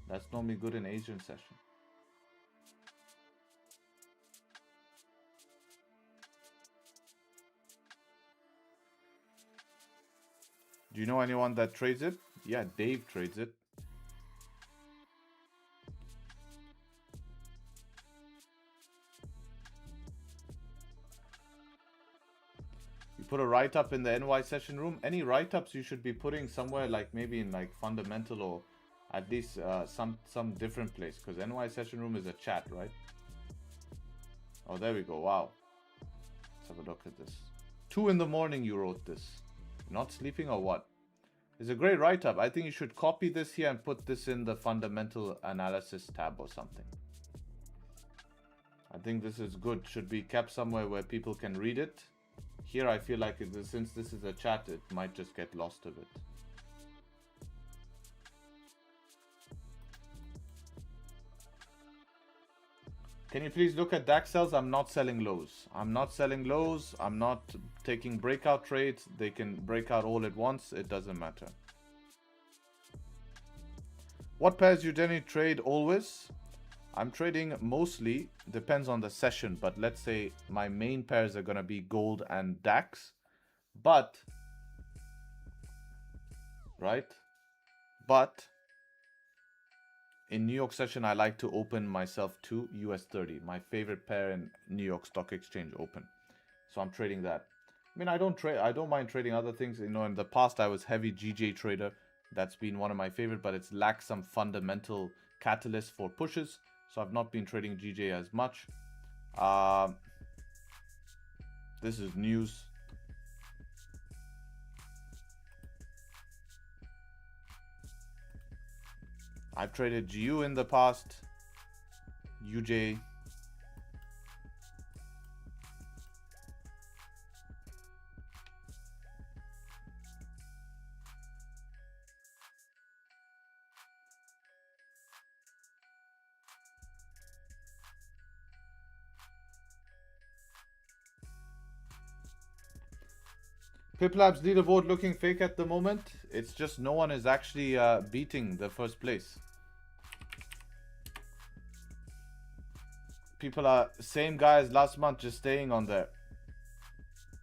That's normally good in Asian session. Do you know anyone that trades it? Yeah, Dave trades it. You put a write-up in the NY session room. Any write-ups you should be putting somewhere, like maybe in like fundamental, or at least some different place, because NY session room is a chat, right? Oh, there we go. Wow. Let's have a look at this. 2 in the morning you wrote this. Not sleeping or what? It's a great write-up. I think you should copy this here and put this in the fundamental analysis tab or something. I think this is good. Should be kept somewhere where people can read it. Here I feel like since this is a chat, it might just get lost a bit. Can you please look at DAX sells? I'm not selling lows. I'm not selling lows. I'm not taking breakout trades. They can break out all at once. It doesn't matter. What pairs you generally trade always? I'm trading mostly, depends on the session, but let's say my main pairs are going to be gold and DAX. But, right? But in New York session, I like to open myself to US 30, my favorite pair in New York Stock Exchange open. So I'm trading that. I mean, I don't mind trading other things. You know, in the past, I was heavy GJ trader. That's been one of my favorite, but it's lacked some fundamental catalyst for pushes. So I've not been trading GJ as much. This is news. I've traded GU in the past. UJ. PipLab's leaderboard looking fake at the moment. It's just no one is actually beating the first place. People are same guys last month, just staying on there.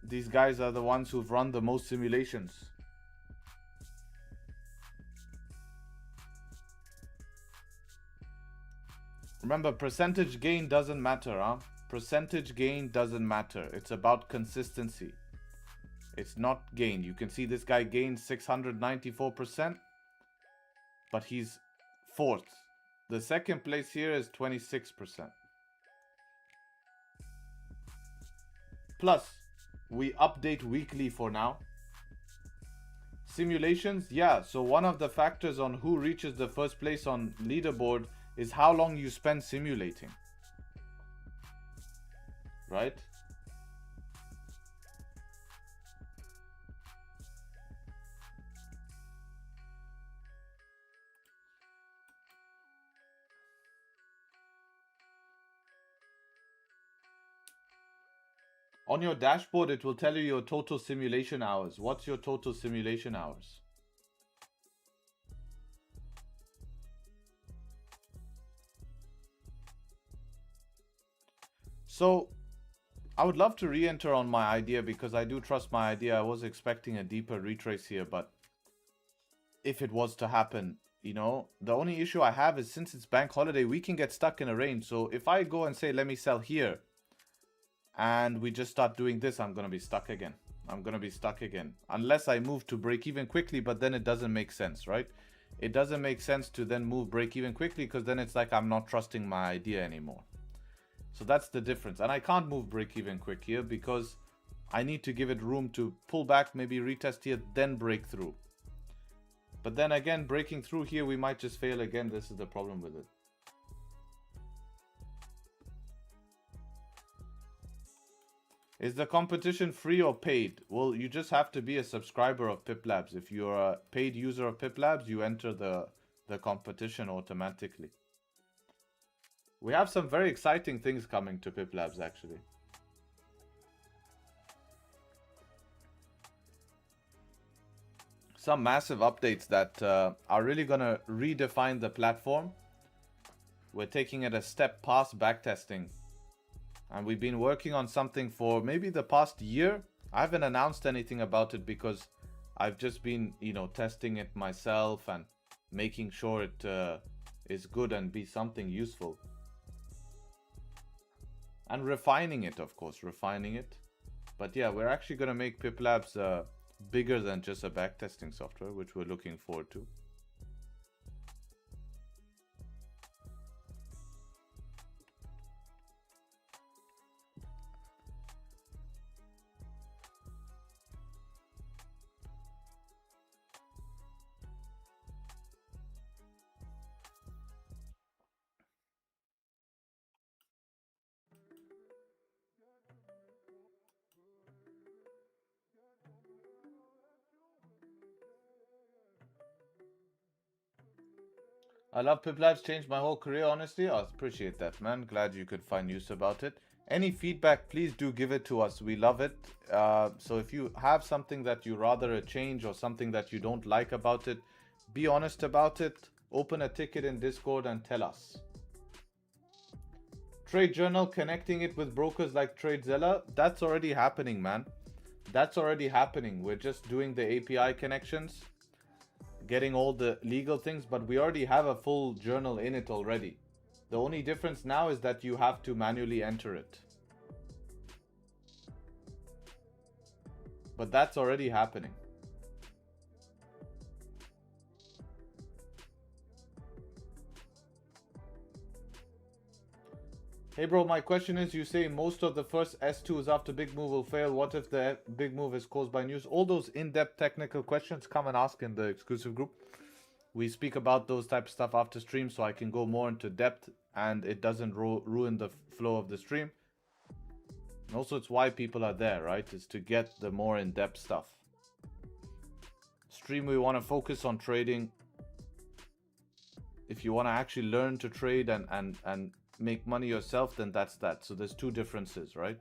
These guys are the ones who've run the most simulations. Remember, percentage gain doesn't matter, huh? Percentage gain doesn't matter. It's about consistency. It's not gain. You can see this guy gained 694%, but he's fourth. The second place here is 26%. Plus, we update weekly for now. Simulations, yeah, so one of the factors on who reaches the first place on leaderboard is how long you spend simulating, right? On your dashboard, it will tell you your total simulation hours. What's your total simulation hours? So I would love to re-enter on my idea because I do trust my idea. I was expecting a deeper retrace here, but if it was to happen, you know, the only issue I have is since it's bank holiday, we can get stuck in a range. So if I go and say, let me sell here, and we just start doing this, I'm going to be stuck again. I'm going to be stuck again. Unless I move to break even quickly, but then it doesn't make sense, right? It doesn't make sense to then move break even quickly because then it's like I'm not trusting my idea anymore. So that's the difference. And I can't move break even quick here because I need to give it room to pull back, maybe retest here, then break through. But then again, breaking through here, we might just fail again. This is the problem with it. Is the competition free or paid? Well, you just have to be a subscriber of Pip Labs. If you're a paid user of Pip Labs, you enter the competition automatically. We have some very exciting things coming to Pip Labs, actually. Some massive updates that are really going to redefine the platform. We're taking it a step past backtesting. And we've been working on something for maybe the past year. I haven't announced anything about it because I've just been, you know, testing it myself and making sure it is good and be something useful. And refining it, of course, refining it. But yeah, we're actually going to make Pip Labs bigger than just a backtesting software, which we're looking forward to. I love Pip Labs, changed my whole career, honestly. I appreciate that, man. Glad you could find use about it. Any feedback, please do give it to us. We love it. So if you have something that you rather a change or something that you don't like about it, be honest about it. Open a ticket in Discord and tell us. Trade Journal, connecting it with brokers like TradeZella, that's already happening, man. That's already happening. We're just doing the API connections, getting all the legal things, but we already have a full journal in it already. The only difference now is that you have to manually enter it. But that's already happening. Hey bro, my question is, you say most of the first S2s after big move will fail. What if the big move is caused by news? All those in-depth technical questions, come and ask in the exclusive group. We speak about those type of stuff after stream, so I can go more into depth and it doesn't ruin the flow of the stream. And also it's why people are there, right? Is to get the more in-depth stuff. Stream, we want to focus on trading. If you want to actually learn to trade and make money yourself, then that's that. So there's two differences, right?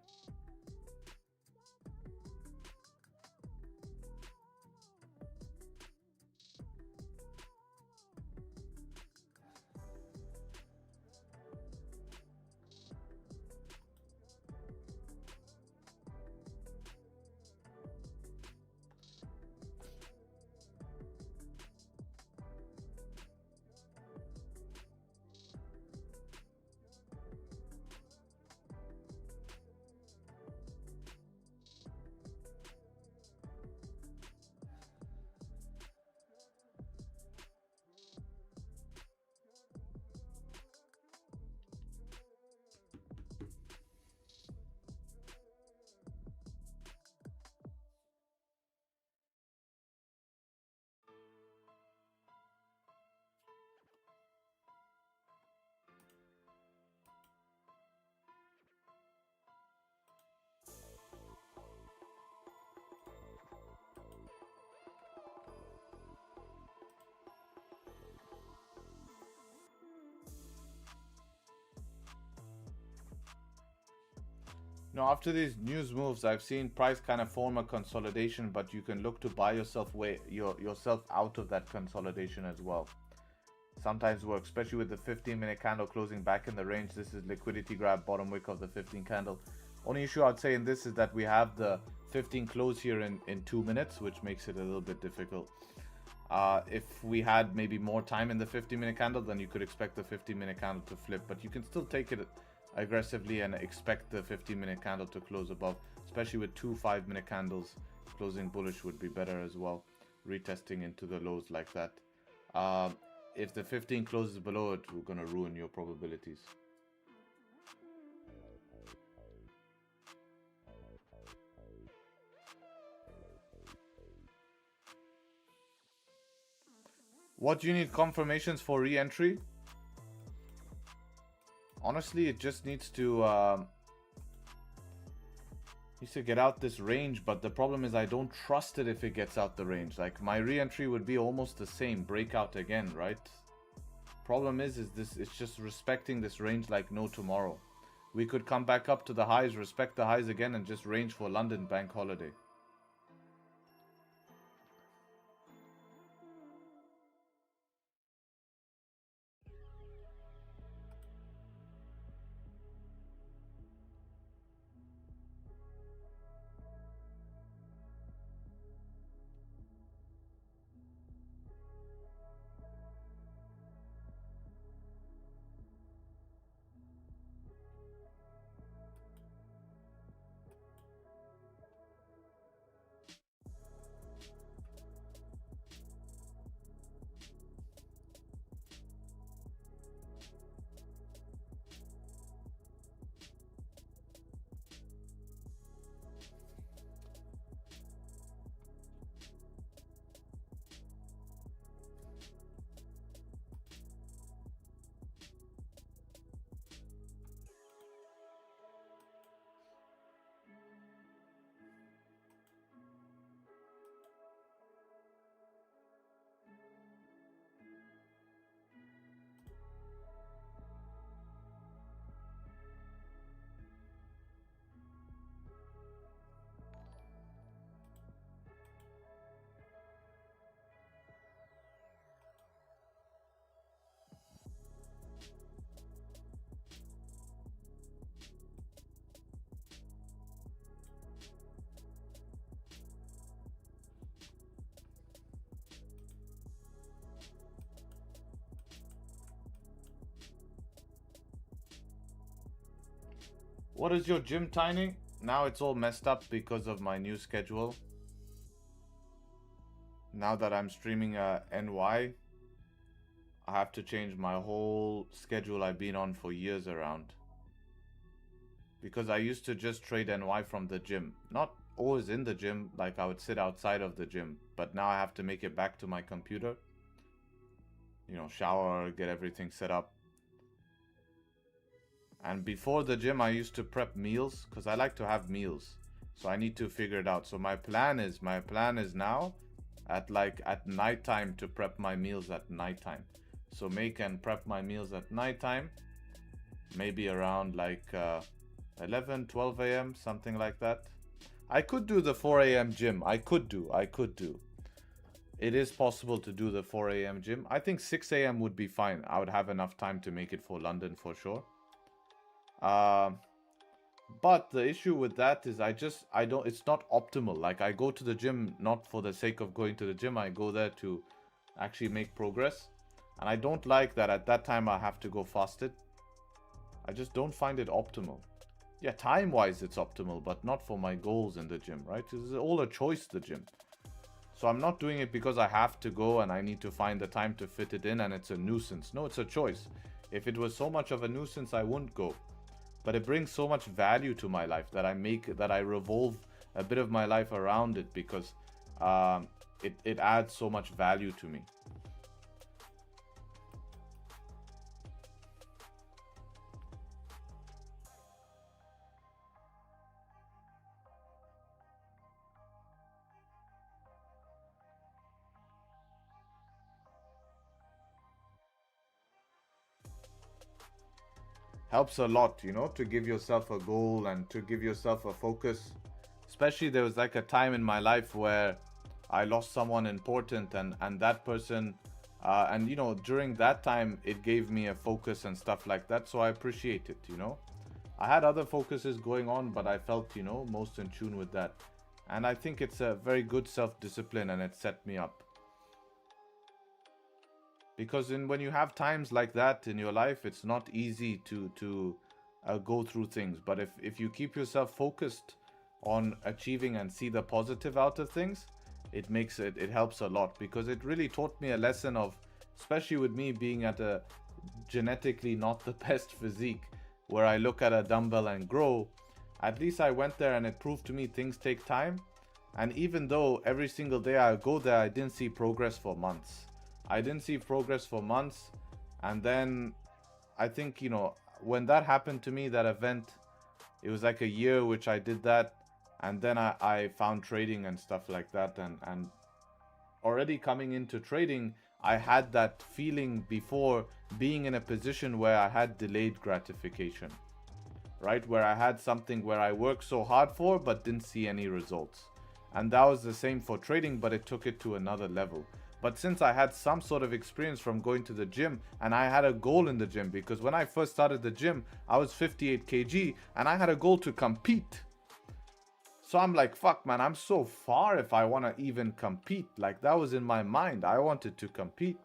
Now, after these news moves, I've seen price kind of form a consolidation, but you can look to buy yourself yourself out of that consolidation as well. Sometimes works, especially with the 15-minute candle closing back in the range. This is liquidity grab, bottom wick of the 15 candle. Only issue I'd say in this is that we have the 15 close here in 2 minutes, which makes it a little bit difficult. If we had maybe more time in the 15-minute candle, then you could expect the 15-minute candle to flip, but you can still take it aggressively and expect the 15-minute candle to close above, especially with 2 5-minute candles closing bullish would be better as well, retesting into the lows like that. If the 15 closes below it, we're going to ruin your probabilities. What do you need confirmations for re-entry? Honestly, it just needs to get out this range, but the problem is I don't trust it if it gets out the range. Like, my re-entry would be almost the same, breakout again, right? Problem is this, it's just respecting this range like no tomorrow. We could come back up to the highs, respect the highs again, and just range for London bank holiday. What is your gym timing? Now it's all messed up because of my new schedule. Now that I'm streaming NY, I have to change my whole schedule I've been on for years around. Because I used to just trade NY from the gym. Not always in the gym, like I would sit outside of the gym. But now I have to make it back to my computer. You know, shower, get everything set up. And before the gym, I used to prep meals because I like to have meals. So I need to figure it out. So my plan is now at nighttime to prep my meals at nighttime. So make and prep my meals at nighttime. Maybe around 11, 12 a.m., something like that. I could do the 4 a.m. gym. I could do. It is possible to do the 4 a.m. gym. I think 6 a.m. would be fine. I would have enough time to make it for London for sure. But the issue with that is it's not optimal. Like, I go to the gym not for the sake of going to the gym. I go there to actually make progress. And I don't like that at that time I have to go fasted. I just don't find it optimal. Yeah, time-wise it's optimal, but not for my goals in the gym, right? It's all a choice, the gym. So I'm not doing it because I have to go and I need to find the time to fit it in and it's a nuisance. No, it's a choice. If it was so much of a nuisance, I wouldn't go. But it brings so much value to my life that I revolve a bit of my life around it because it adds so much value to me. helps a lot, you know, to give yourself a goal and to give yourself a focus. Especially there was like a time in my life where I lost someone important, and that person, and you know, during that time it gave me a focus and stuff like that. So I appreciate it, you know. I had other focuses going on, but I felt, you know, most in tune with that. And I think it's a very good self-discipline, and it set me up. Because when you have times like that in your life, it's not easy to go through things. But if you keep yourself focused on achieving and see the positive out of things, it helps a lot. Because it really taught me a lesson of, especially with me being at a genetically not the best physique, where I look at a dumbbell and grow. At least I went there and it proved to me things take time. And even though every single day I go there, I didn't see progress for months. And then I think, you know, when that happened to me, that event, it was like a year which I did that. And then I found trading and stuff like that. And already coming into trading, I had that feeling before, being in a position where I had delayed gratification, right? Where I had something where I worked so hard for but didn't see any results. And that was the same for trading, but it took it to another level. But since I had some sort of experience from going to the gym, and I had a goal in the gym, because when I first started the gym, I was 58 kg and I had a goal to compete. So I'm like, fuck, man, I'm so far if I want to even compete. Like, that was in my mind. I wanted to compete.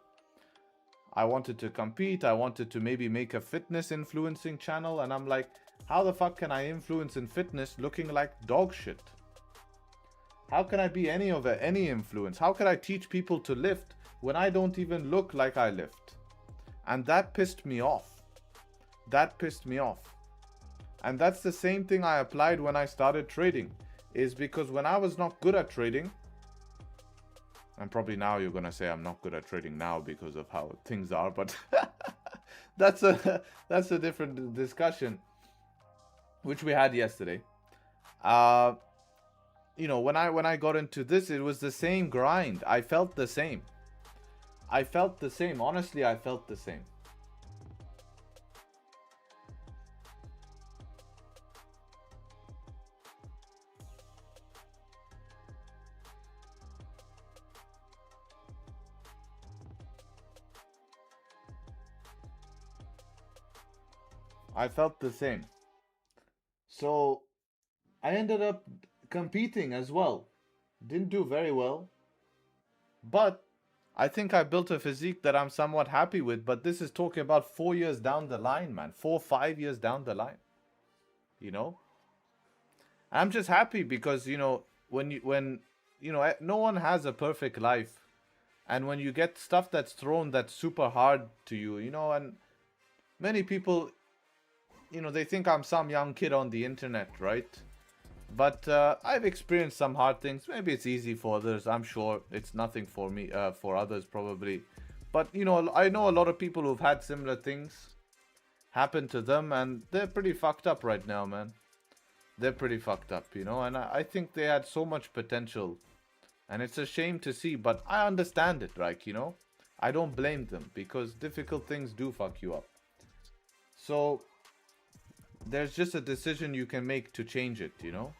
I wanted to maybe make a fitness influencing channel. And I'm like, how the fuck can I influence in fitness looking like dog shit? How can I be any influence? How can I teach people to lift when I don't even look like I lift? And that pissed me off. And that's the same thing I applied when I started trading. Is because when I was not good at trading, and probably now you're gonna say I'm not good at trading now because of how things are, but that's a different discussion, which we had yesterday. You know, when I got into this, it was the same grind. I felt the same. Honestly, I felt the same. So I ended up competing as well. Didn't do very well. But I think I built a physique that I'm somewhat happy with. But this is talking about 4 years down the line, man. 4-5 years down the line. You know? I'm just happy because, you know, when no one has a perfect life. And when you get stuff that's thrown that's super hard to you, you know, and many people, you know, they think I'm some young kid on the internet, right? But I've experienced some hard things. Maybe it's easy for others. I'm sure it's nothing for me, for others probably. But, you know, I know a lot of people who've had similar things happen to them. And they're pretty fucked up right now, man. They're pretty fucked up, you know. And I think they had so much potential. And it's a shame to see. But I understand it, right, you know. I don't blame them. Because difficult things do fuck you up. So there's just a decision you can make to change it, you know.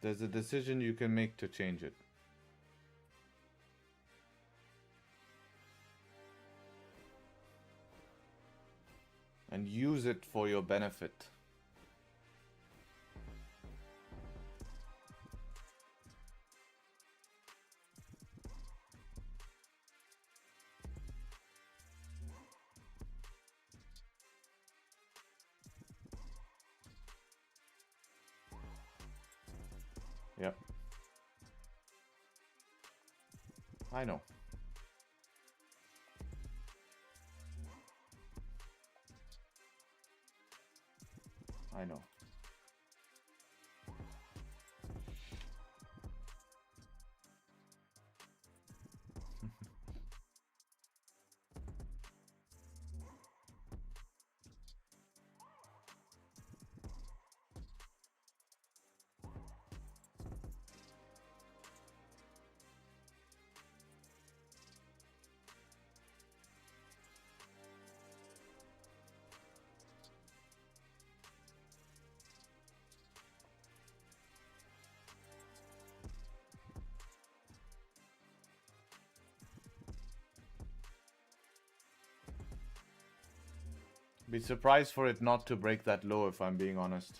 There's a decision you can make to change it. And use it for your benefit. Yep. I know. I know. Be surprised for it not to break that low, if I'm being honest.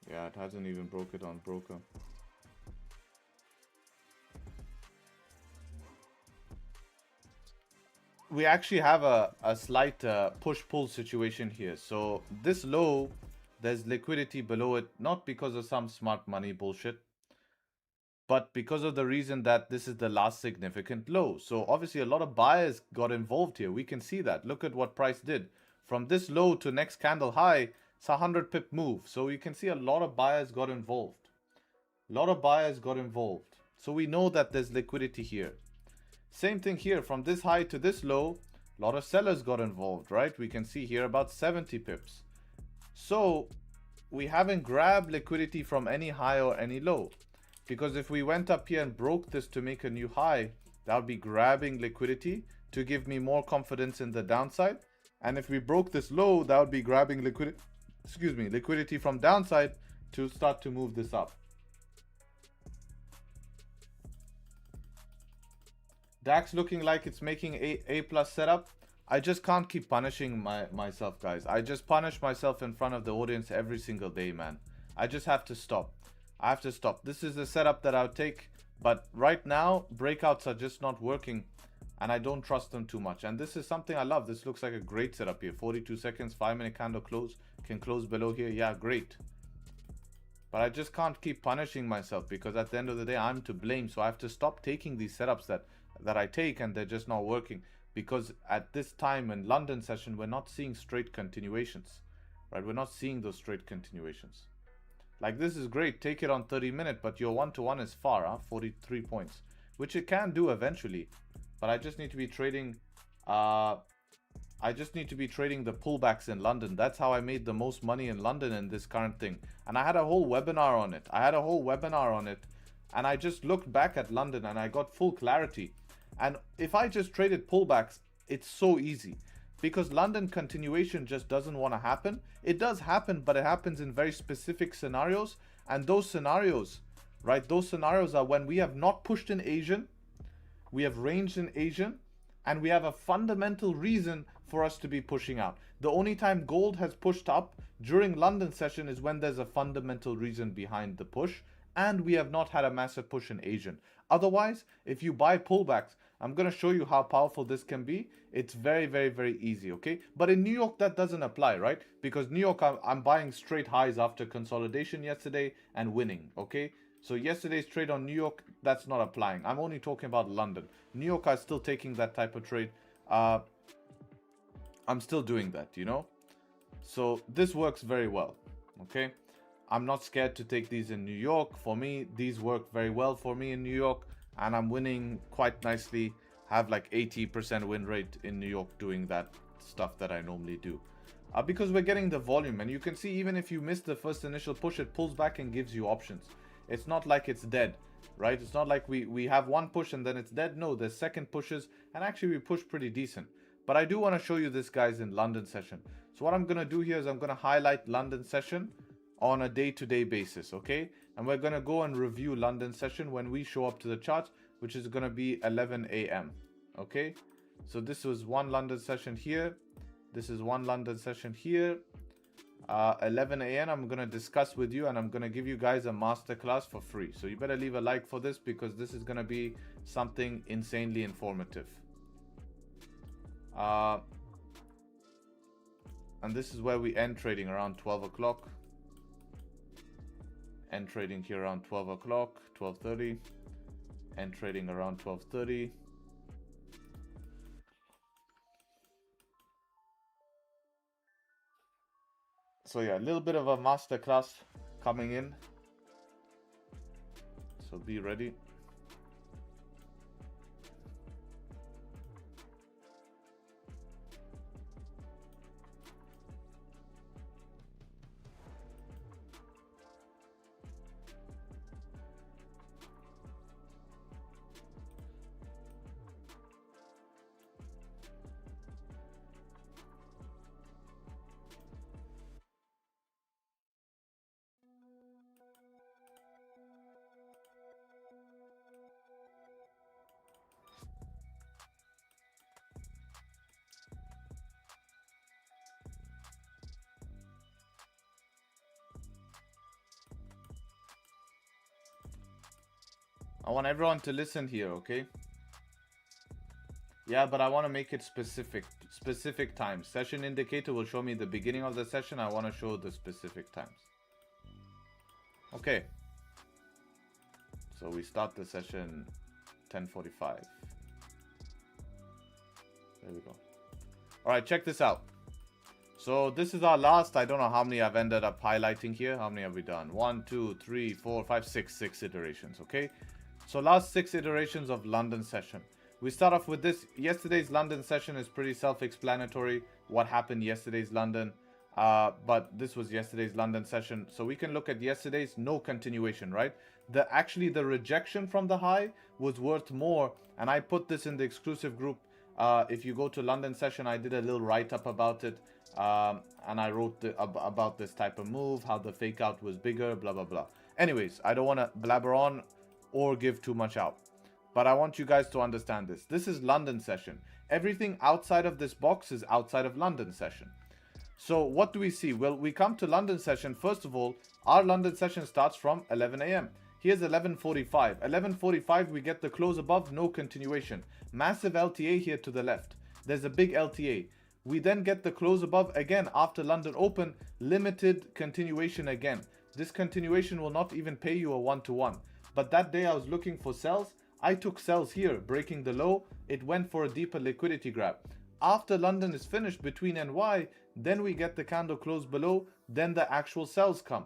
Yeah, it hasn't even broke it on broker. We actually have a slight push-pull situation here. So this low, there's liquidity below it, not because of some smart money bullshit, but because of the reason that this is the last significant low. So obviously a lot of buyers got involved here. We can see that. Look at what price did. From this low to next candle high, it's a 100 pip move. So you can see a lot of buyers got involved. A lot of buyers got involved. So we know that there's liquidity here. Same thing here. From this high to this low, a lot of sellers got involved, right? We can see here about 70 pips. So we haven't grabbed liquidity from any high or any low. Because if we went up here and broke this to make a new high, that would be grabbing liquidity to give me more confidence in the downside. And if we broke this low, that would be grabbing liquidity from downside to start to move this up. DAX looking like it's making A plus setup. I just can't keep punishing myself, guys. I just punish myself in front of the audience every single day, man. I just have to stop. I have to stop. This is the setup that I'll take. But right now, breakouts are just not working. And I don't trust them too much. And this is something I love. This looks like a great setup here. 42 seconds, 5-minute candle close. Can close below here. Yeah, great. But I just can't keep punishing myself because at the end of the day, I'm to blame. So I have to stop taking these setups that I take and they're just not working. Because at this time in London session, we're not seeing straight continuations. Right? We're not seeing those straight continuations. Like this is great. Take it on 30-minute, but your 1-to-1 is far, huh? 43 points. Which it can do eventually. But I just need to be trading the pullbacks in London. That's how I made the most money in London in this current thing. And I had a whole webinar on it. And I just looked back at London and I got full clarity. And if I just traded pullbacks, it's so easy. Because London continuation just doesn't want to happen. It does happen, but it happens in very specific scenarios. And those scenarios, right? Those scenarios are when we have not pushed in Asian, we have ranged in Asian, and we have a fundamental reason for us to be pushing out. The only time gold has pushed up during London session is when there's a fundamental reason behind the push, and we have not had a massive push in Asian. Otherwise, if you buy pullbacks, I'm going to show you how powerful this can be. It's very, very, very easy, okay? But in New York, that doesn't apply, right? Because New York, I'm buying straight highs after consolidation yesterday and winning, okay? So yesterday's trade on New York, that's not applying. I'm only talking about London. New York, I'm still taking that type of trade. I'm still doing that, you know? So this works very well, okay? I'm not scared to take these in New York. For me, these work very well for me in New York. And I'm winning quite nicely. Have like 80% win rate in New York doing that stuff that I normally do. Because we're getting the volume. And you can see even if you miss the first initial push, it pulls back and gives you options. It's not like it's dead, right? It's not like we have one push and then it's dead. No, there's second pushes. And actually we push pretty decent. But I do want to show you this, guys, in London session. So what I'm going to do here is I'm going to highlight London session on a day-to-day basis, okay? And we're going to go and review London session when we show up to the charts, which is going to be 11 a.m., okay? So this was one London session here. This is one London session here. 11 a.m. I'm going to discuss with you and I'm going to give you guys a masterclass for free. So you better leave a like for this because this is going to be something insanely informative. And this is where we end trading around 12 o'clock. End trading here around 12 o'clock, 12:30. End trading around 12:30. So yeah, a little bit of a masterclass coming in. So be ready. I want everyone to listen here, okay? Yeah, but I want to make it specific times. Session indicator will show me the beginning of the session. I want to show the specific times. Okay. So we start the session 10:45. There we go. All right, check this out. So this is our last, I don't know how many I've ended up highlighting here. How many have we done? 1, 2, 3, 4, 5, 6. 6 iterations, okay? So last 6 iterations of London session. We start off with this. Yesterday's London session is pretty self-explanatory. What happened yesterday's London. But this was yesterday's London session. So we can look at yesterday's, no continuation, right? Actually, the rejection from the high was worth more. And I put this in the exclusive group. If you go to London session, I did a little write-up about it. And I wrote about this type of move, how the fake out was bigger, blah, blah, blah. Anyways, I don't want to blabber on or give too much out. But I want you guys to understand this. This is London session. Everything outside of this box is outside of London session. So what do we see? Well, we come to London session. First of all, our London session starts from 11 a.m. Here's 11:45. 11:45, we get the close above, no continuation. Massive LTA here to the left. There's a big LTA. We then get the close above again after London open, limited continuation again. This continuation will not even pay you a 1-to-1. But that day I was looking for sells. I took sells here, breaking the low. It went for a deeper liquidity grab. After London is finished between NY, then we get the candle close below, then the actual sells come.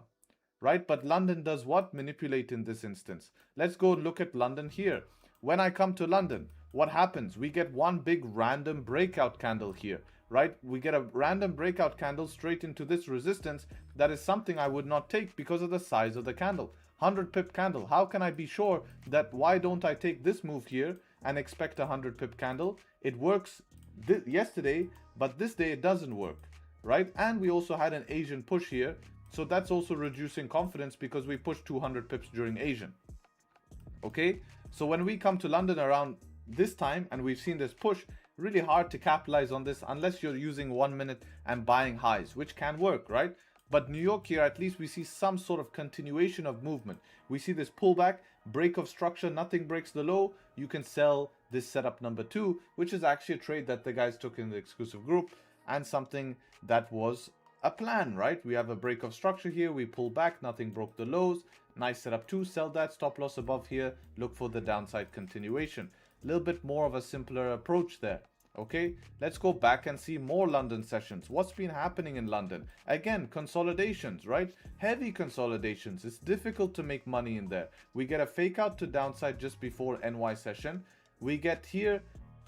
Right? But London does what? Manipulate in this instance. Let's go look at London here. When I come to London, what happens? We get one big random breakout candle here. Right? We get a random breakout candle straight into this resistance. That is something I would not take because of the size of the candle. 100 pip candle. How can I be sure that why don't I take this move here and expect a 100 pip candle? It works yesterday, but this day it doesn't work, right? And we also had an Asian push here. So that's also reducing confidence because we pushed 200 pips during Asian. Okay, so when we come to London around this time and we've seen this push, really hard to capitalize on this unless you're using 1 minute and buying highs, which can work, right? But New York here, at least we see some sort of continuation of movement. We see this pullback, break of structure, nothing breaks the low. You can sell this setup number 2, which is actually a trade that the guys took in the exclusive group and something that was a plan, right? We have a break of structure here. We pull back, nothing broke the lows. Nice setup 2, sell that, stop loss above here. Look for the downside continuation. A little bit more of a simpler approach there. Okay, let's go back and see more London sessions. What's been happening in London? Again, consolidations, right? Heavy consolidations. It's difficult to make money in there. We get a fake out to downside just before NY session. We get here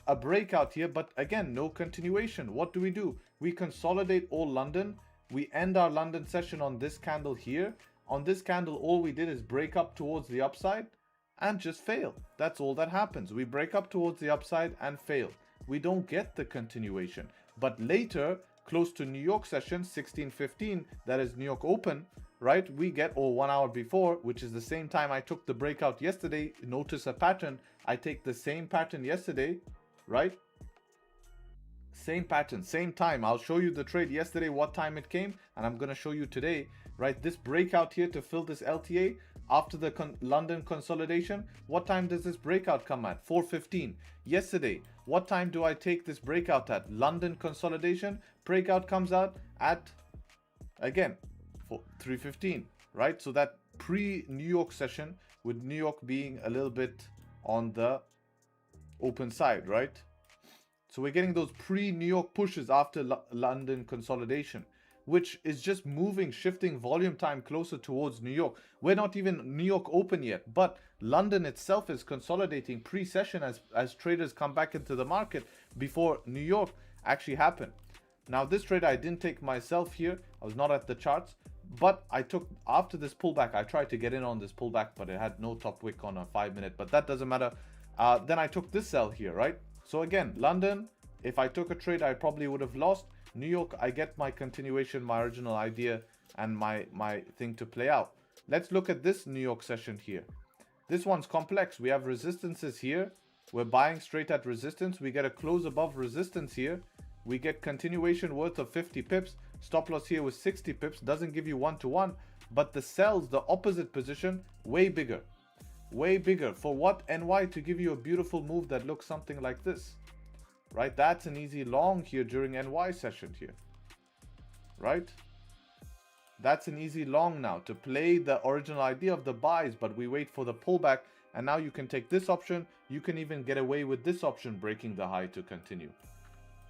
a breakout here, but again, no continuation. What do? We consolidate all London. We end our London session on this candle here. On this candle, all we did is break up towards the upside and just fail. That's all that happens. We break up towards the upside and fail. We don't get the continuation. But later, close to New York session 16:15, that is New York open, right? We get, or 1 hour before, which is the same time I took the breakout yesterday. Notice a pattern. I take the same pattern yesterday, right? Same pattern, same time. I'll show you the trade yesterday, what time it came, and I'm going to show you today, right? This breakout here to fill this LTA after the London consolidation. What time does this breakout come at? 4:15. Yesterday, what time do I take this breakout at? London consolidation. Breakout comes out at, again, 3:15, right? So that pre-New York session, with New York being a little bit on the open side, right? So we're getting those pre-New York pushes after London consolidation, which is just moving, shifting volume time closer towards New York. We're not even New York open yet, but London itself is consolidating pre-session as traders come back into the market before New York actually happened. Now this trade I didn't take myself here. I was not at the charts, but I took after this pullback. I tried to get in on this pullback, but it had no top wick on a 5 minute, but that doesn't matter. Then I took this sell here, right? So again, London, if I took a trade, I probably would have lost. New York, I get my continuation, my original idea, and my thing to play out. Let's look at this New York session here. This one's complex. We have resistances here. We're buying straight at resistance. We get a close above resistance here. We get continuation worth of 50 pips. Stop loss here with 60 pips. Doesn't give you 1-to-1. But the sells, the opposite position, way bigger. Way bigger. For what? NY to give you a beautiful move that looks something like this. Right? That's an easy long here during NY session here. Right? That's an easy long now to play the original idea of the buys, but we wait for the pullback. And now you can take this option. You can even get away with this option breaking the high to continue.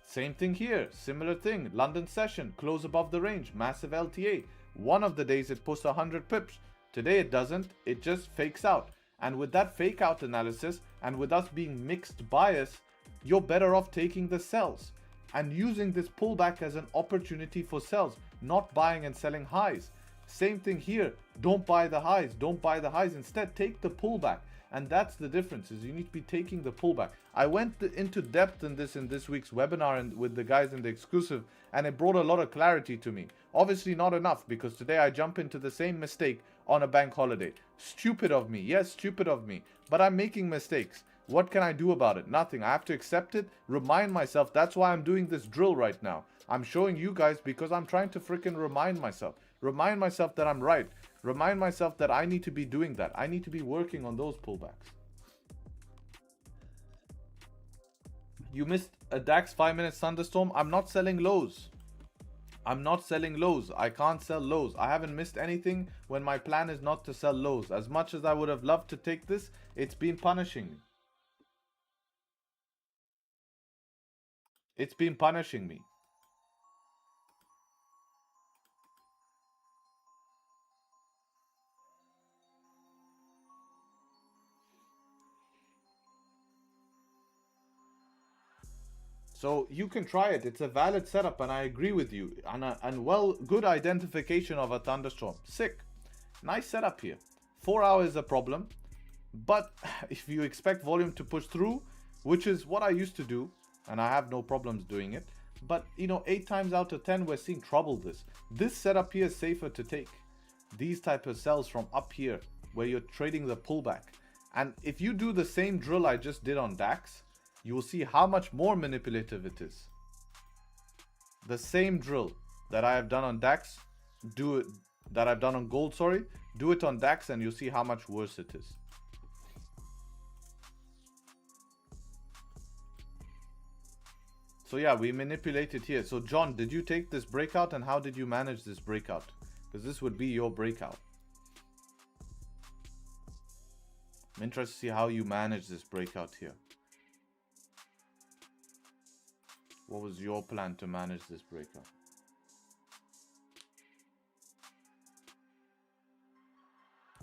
Same thing here. Similar thing. London session. Close above the range. Massive LTA. One of the days it posts 100 pips. Today it doesn't. It just fakes out. And with that fake out analysis and with us being mixed bias, you're better off taking the sells and using this pullback as an opportunity for sells, not buying and selling highs. Same thing here. Don't buy the highs. Don't buy the highs. Instead, take the pullback. And that's the difference, is you need to be taking the pullback. I went into depth in this week's webinar and with the guys in the exclusive, and it brought a lot of clarity to me. Obviously not enough, because today I jump into the same mistake on a bank holiday. Stupid of me. Yes, stupid of me. But I'm making mistakes. What can I do about it? Nothing. I have to accept it, remind myself. That's why I'm doing this drill right now. I'm showing you guys because I'm trying to freaking remind myself. Remind myself that I'm right. Remind myself that I need to be doing that. I need to be working on those pullbacks. You missed a DAX 5-minute thunderstorm. I'm not selling lows. I'm not selling lows. I can't sell lows. I haven't missed anything when my plan is not to sell lows. As much as I would have loved to take this, it's been punishing me. It's been punishing me. So you can try it. It's a valid setup, and I agree with you. And well, good identification of a thunderstorm. Sick. Nice setup here. 4 hours is a problem. But if you expect volume to push through, which is what I used to do, and I have no problems doing it. But, you know, 8 times out of 10, we're seeing trouble this. This setup here is safer to take. These type of sells from up here, where you're trading the pullback. And if you do the same drill I just did on DAX, you will see how much more manipulative it is. The same drill that I have done on DAX, that I've done on gold, sorry, do it on DAX and you'll see how much worse it is. So yeah, we manipulated here. So John, did you take this breakout and how did you manage this breakout? Because this would be your breakout. I'm interested to see how you manage this breakout here. What was your plan to manage this breakout?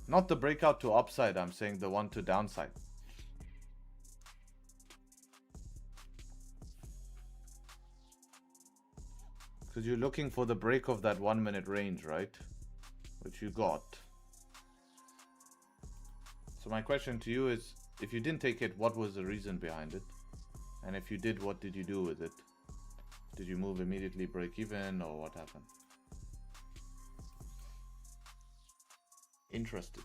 Not the breakout to upside, I'm saying the one to downside. Because you're looking for the break of that 1 minute range, right? Which you got. So my question to you is, if you didn't take it, what was the reason behind it? And if you did, what did you do with it? Did you move immediately, break even, or what happened? Interested.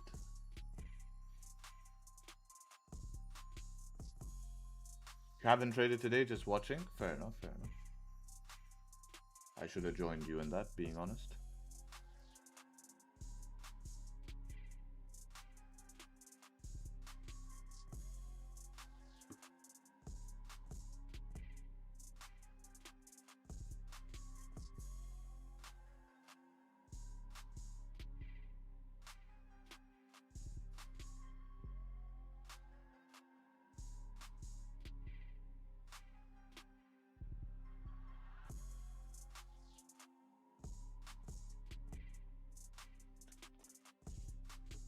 You haven't traded today, just watching? Fair enough, fair enough. I should have joined you in that, being honest.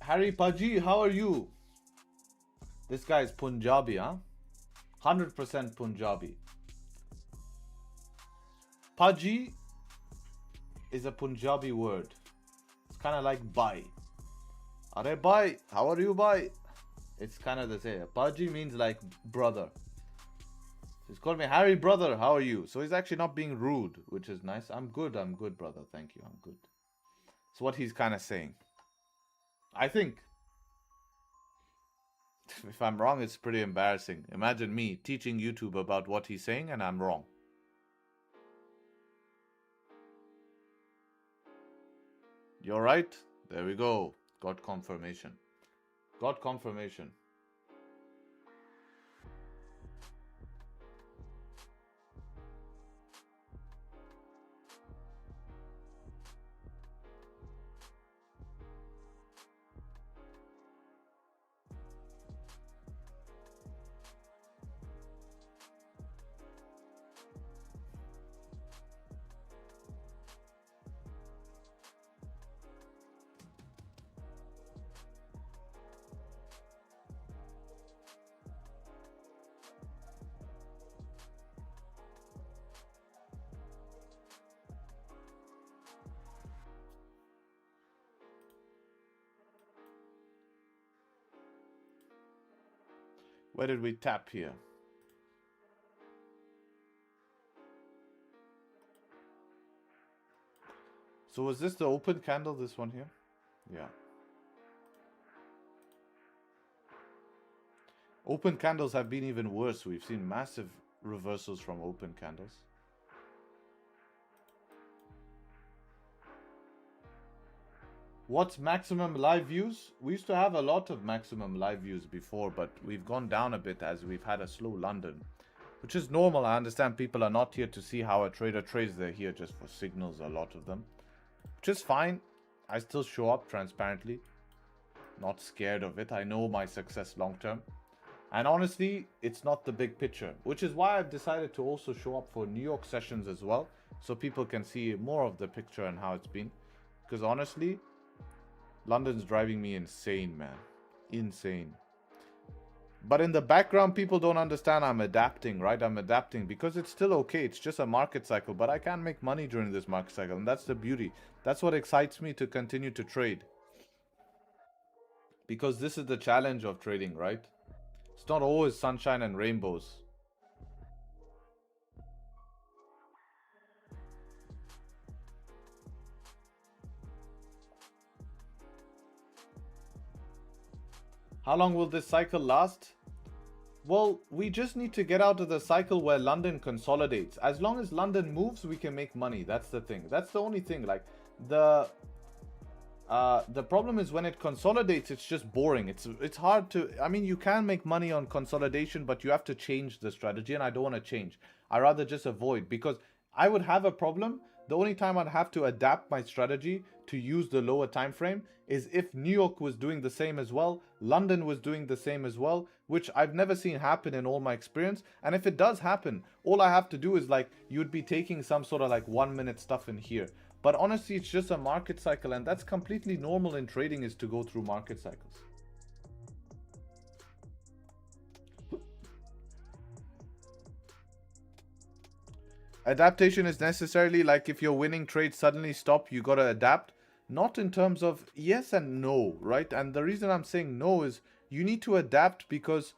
Harry Paji, how are you? This guy is Punjabi, huh? 100% Punjabi. Paji is a Punjabi word. It's kind of like bhai. Are bhai, how are you bhai? It's kind of the same. Paji means like brother. He's called me Harry brother, how are you? So he's actually not being rude, which is nice. I'm good brother, thank you, I'm good. That's what he's kind of saying. I think. If I'm wrong, it's pretty embarrassing. Imagine me teaching YouTube about what he's saying and I'm wrong. You're right. There we go. Got confirmation. Got confirmation. Where did we tap here? So was this the open candle, this one here? Yeah. Open candles have been even worse. We've seen massive reversals from open candles. What's maximum live views? We used to have a lot of maximum live views before, but we've gone down a bit as we've had a slow London, which is normal. I understand people are not here to see how a trader trades. They're here just for signals, a lot of them, which is fine. I still show up transparently, not scared of it. I know my success long term. And honestly, it's not the big picture, which is why I've decided to also show up for New York sessions as well, so people can see more of the picture and how it's been. Because honestly, London's driving me insane, man. Insane. But in the background, people don't understand I'm adapting, right? I'm adapting because it's still okay. It's just a market cycle, but I can make money during this market cycle. And that's the beauty. That's what excites me to continue to trade. Because this is the challenge of trading, right? It's not always sunshine and rainbows. How long will this cycle last? Well, we just need to get out of the cycle where London consolidates. As long as London moves, we can make money. That's the thing. That's the only thing. Like the problem is when it consolidates, it's just boring. It's hard to, I mean, you can make money on consolidation, but you have to change the strategy, and I don't want to change. I rather just avoid, because I would have a problem. The only time I'd have to adapt my strategy to use the lower time frame is if New York was doing the same as well, London was doing the same as well, which I've never seen happen in all my experience. And if it does happen, all I have to do is like, you'd be taking some sort of like 1 minute stuff in here. But honestly, it's just a market cycle, and that's completely normal in trading, is to go through market cycles. Adaptation is necessarily like if you're winning trades suddenly stop, you got to adapt. Not in terms of yes and no, right? And the reason I'm saying no is you need to adapt because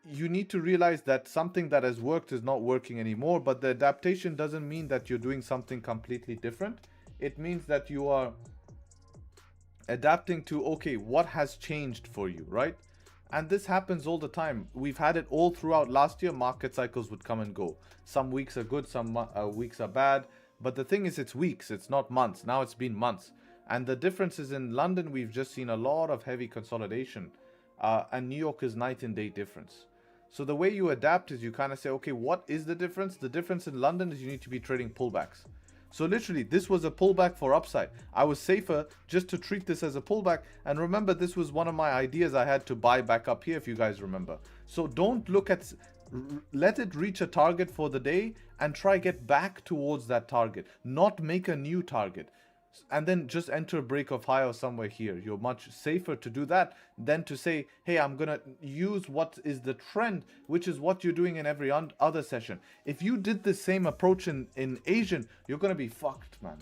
you need to realize that something that has worked is not working anymore. But the adaptation doesn't mean that you're doing something completely different. It means that you are adapting to, okay, what has changed for you, right? And this happens all the time. We've had it all throughout last year. Market cycles would come and go. Some weeks are good, some weeks are bad. But the thing is, it's weeks, it's not months. Now it's been months. And the difference is in London, we've just seen a lot of heavy consolidation. And New York is night and day difference. So the way you adapt is you kind of say, okay, what is the difference? The difference in London is you need to be trading pullbacks. So literally, this was a pullback for upside. I was safer just to treat this as a pullback. And remember, this was one of my ideas I had to buy back up here, if you guys remember. So don't look at, let it reach a target for the day and try get back towards that target, not make a new target. And then just enter a break of high or somewhere here. You're much safer to do that than to say, hey, I'm going to use what is the trend, which is what you're doing in every other session. If you did the same approach in Asian, you're going to be fucked, man.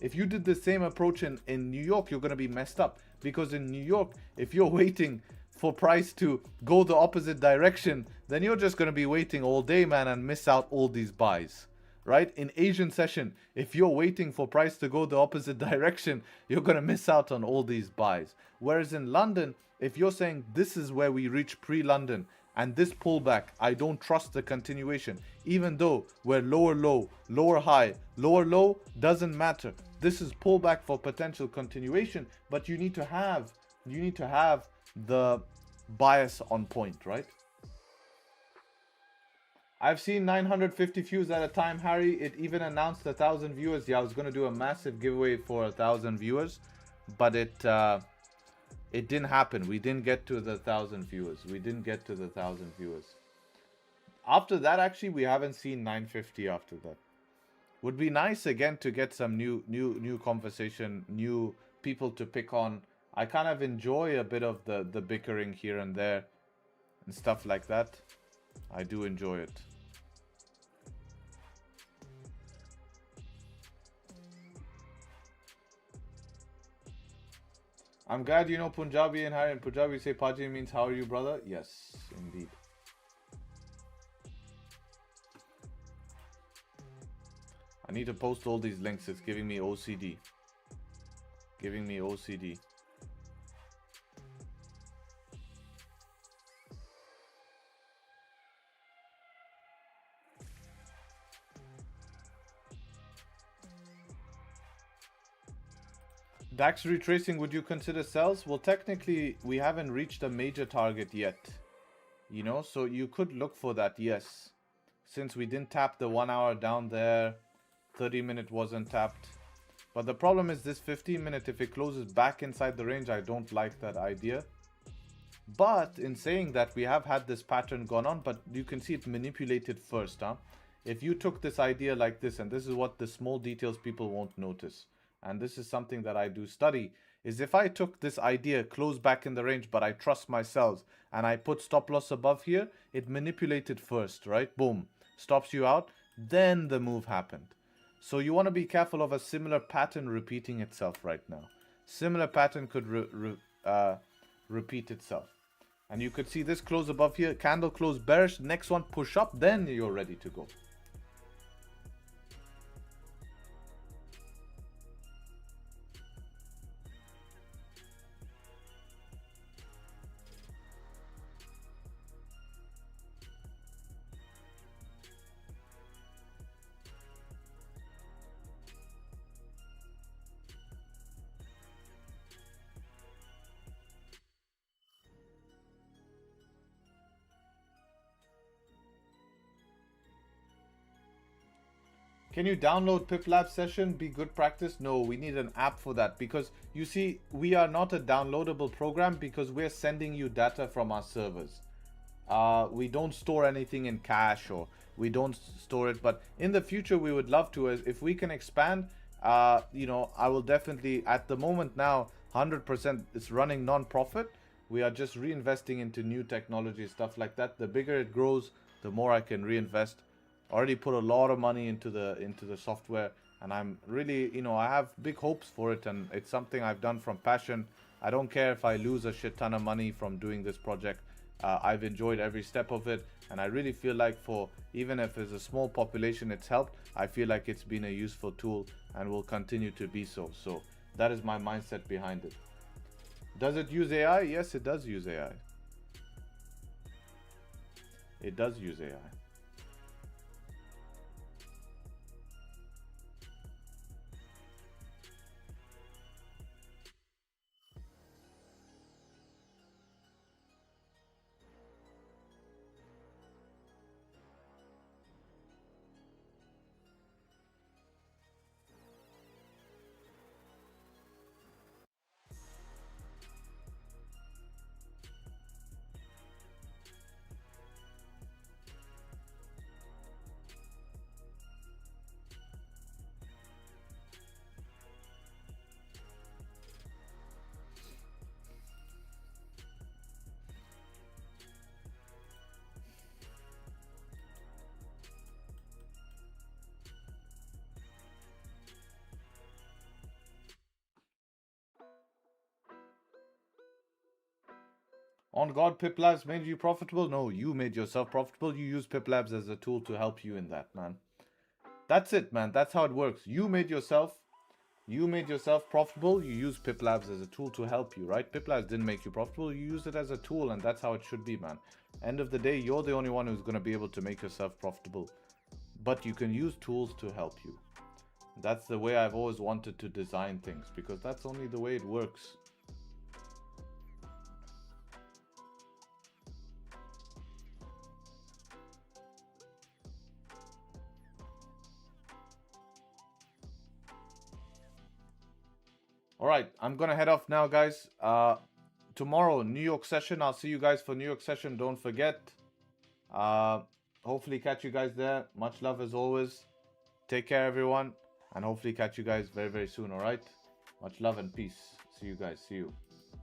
If you did the same approach in New York, you're going to be messed up. Because in New York, if you're waiting for price to go the opposite direction, then you're just going to be waiting all day, man, and miss out all these buys. Right? In Asian session, if you're waiting for price to go the opposite direction, you're going to miss out on all these buys. Whereas in London, if you're saying this is where we reach pre-London and this pullback, I don't trust the continuation, even though we're lower low, lower high, lower low, doesn't matter. This is pullback for potential continuation, but you need to have the bias on point, right? I've seen 950 views at a time, Harry. It even announced 1,000 viewers. Yeah, I was going to do a massive giveaway for 1,000 viewers, but it didn't happen. We didn't get to the 1,000 viewers. We didn't get to the 1,000 viewers. After that, actually, we haven't seen 950 after that. Would be nice again to get some new conversation, new people to pick on. I kind of enjoy a bit of the bickering here and there and stuff like that. I do enjoy it. I'm glad you know Punjabi, and Harry. In Punjabi say Paji means how are you, brother? Yes, indeed. I need to post all these links. It's giving me OCD. Giving me OCD. DAX retracing, would you consider sells? Well, technically, we haven't reached a major target yet. You know, so you could look for that, yes. Since we didn't tap the 1 hour down there, 30-minute wasn't tapped. But the problem is this 15-minute, if it closes back inside the range, I don't like that idea. But in saying that, we have had this pattern gone on, but you can see it manipulated first, huh? If you took this idea like this, and this is what the small details people won't notice, and this is something that I do study, is if I took this idea, close back in the range, but I trust myself, and I put stop loss above here, it manipulated first, right? Boom, stops you out, then the move happened. So you want to be careful of a similar pattern repeating itself right now. Similar pattern could repeat itself. And you could see this close above here, candle close bearish, next one push up, then you're ready to go. Can you download PipLab session? Be good practice? No, we need an app for that, because you see, we are not a downloadable program because we're sending you data from our servers. We don't store anything in cache, or we don't store it, but in the future we would love to. If we can expand, you know, I will definitely, at the moment now, 100% it's running non-profit. We are just reinvesting into new technology, stuff like that. The bigger it grows, the more I can reinvest. Already put a lot of money into the software, and I'm really, you know, I have big hopes for it, and it's something I've done from passion. I don't care if I lose a shit ton of money from doing this project. I've enjoyed every step of it, and I really feel like, for even if it's a small population it's helped, I feel like it's been a useful tool and will continue to be so. So that is my mindset behind it. Does it use AI? Yes, it does use AI. It does use AI. On God, PipLabs made you profitable? No, you made yourself profitable. You use PipLabs as a tool to help you in that, man. That's it, man. That's how it works. You made yourself profitable. You use PipLabs as a tool to help you, right? PipLabs didn't make you profitable. You use it as a tool, and that's how it should be, man. End of the day, you're the only one who's going to be able to make yourself profitable. But you can use tools to help you. That's the way I've always wanted to design things, because that's only the way it works. All right, I'm gonna head off now, guys. Tomorrow, New York session. I'll see you guys for New York session. Don't forget. Hopefully catch you guys there. Much love as always. Take care, everyone, and hopefully catch you guys very, very soon. All right, much love and peace. See you guys. See you.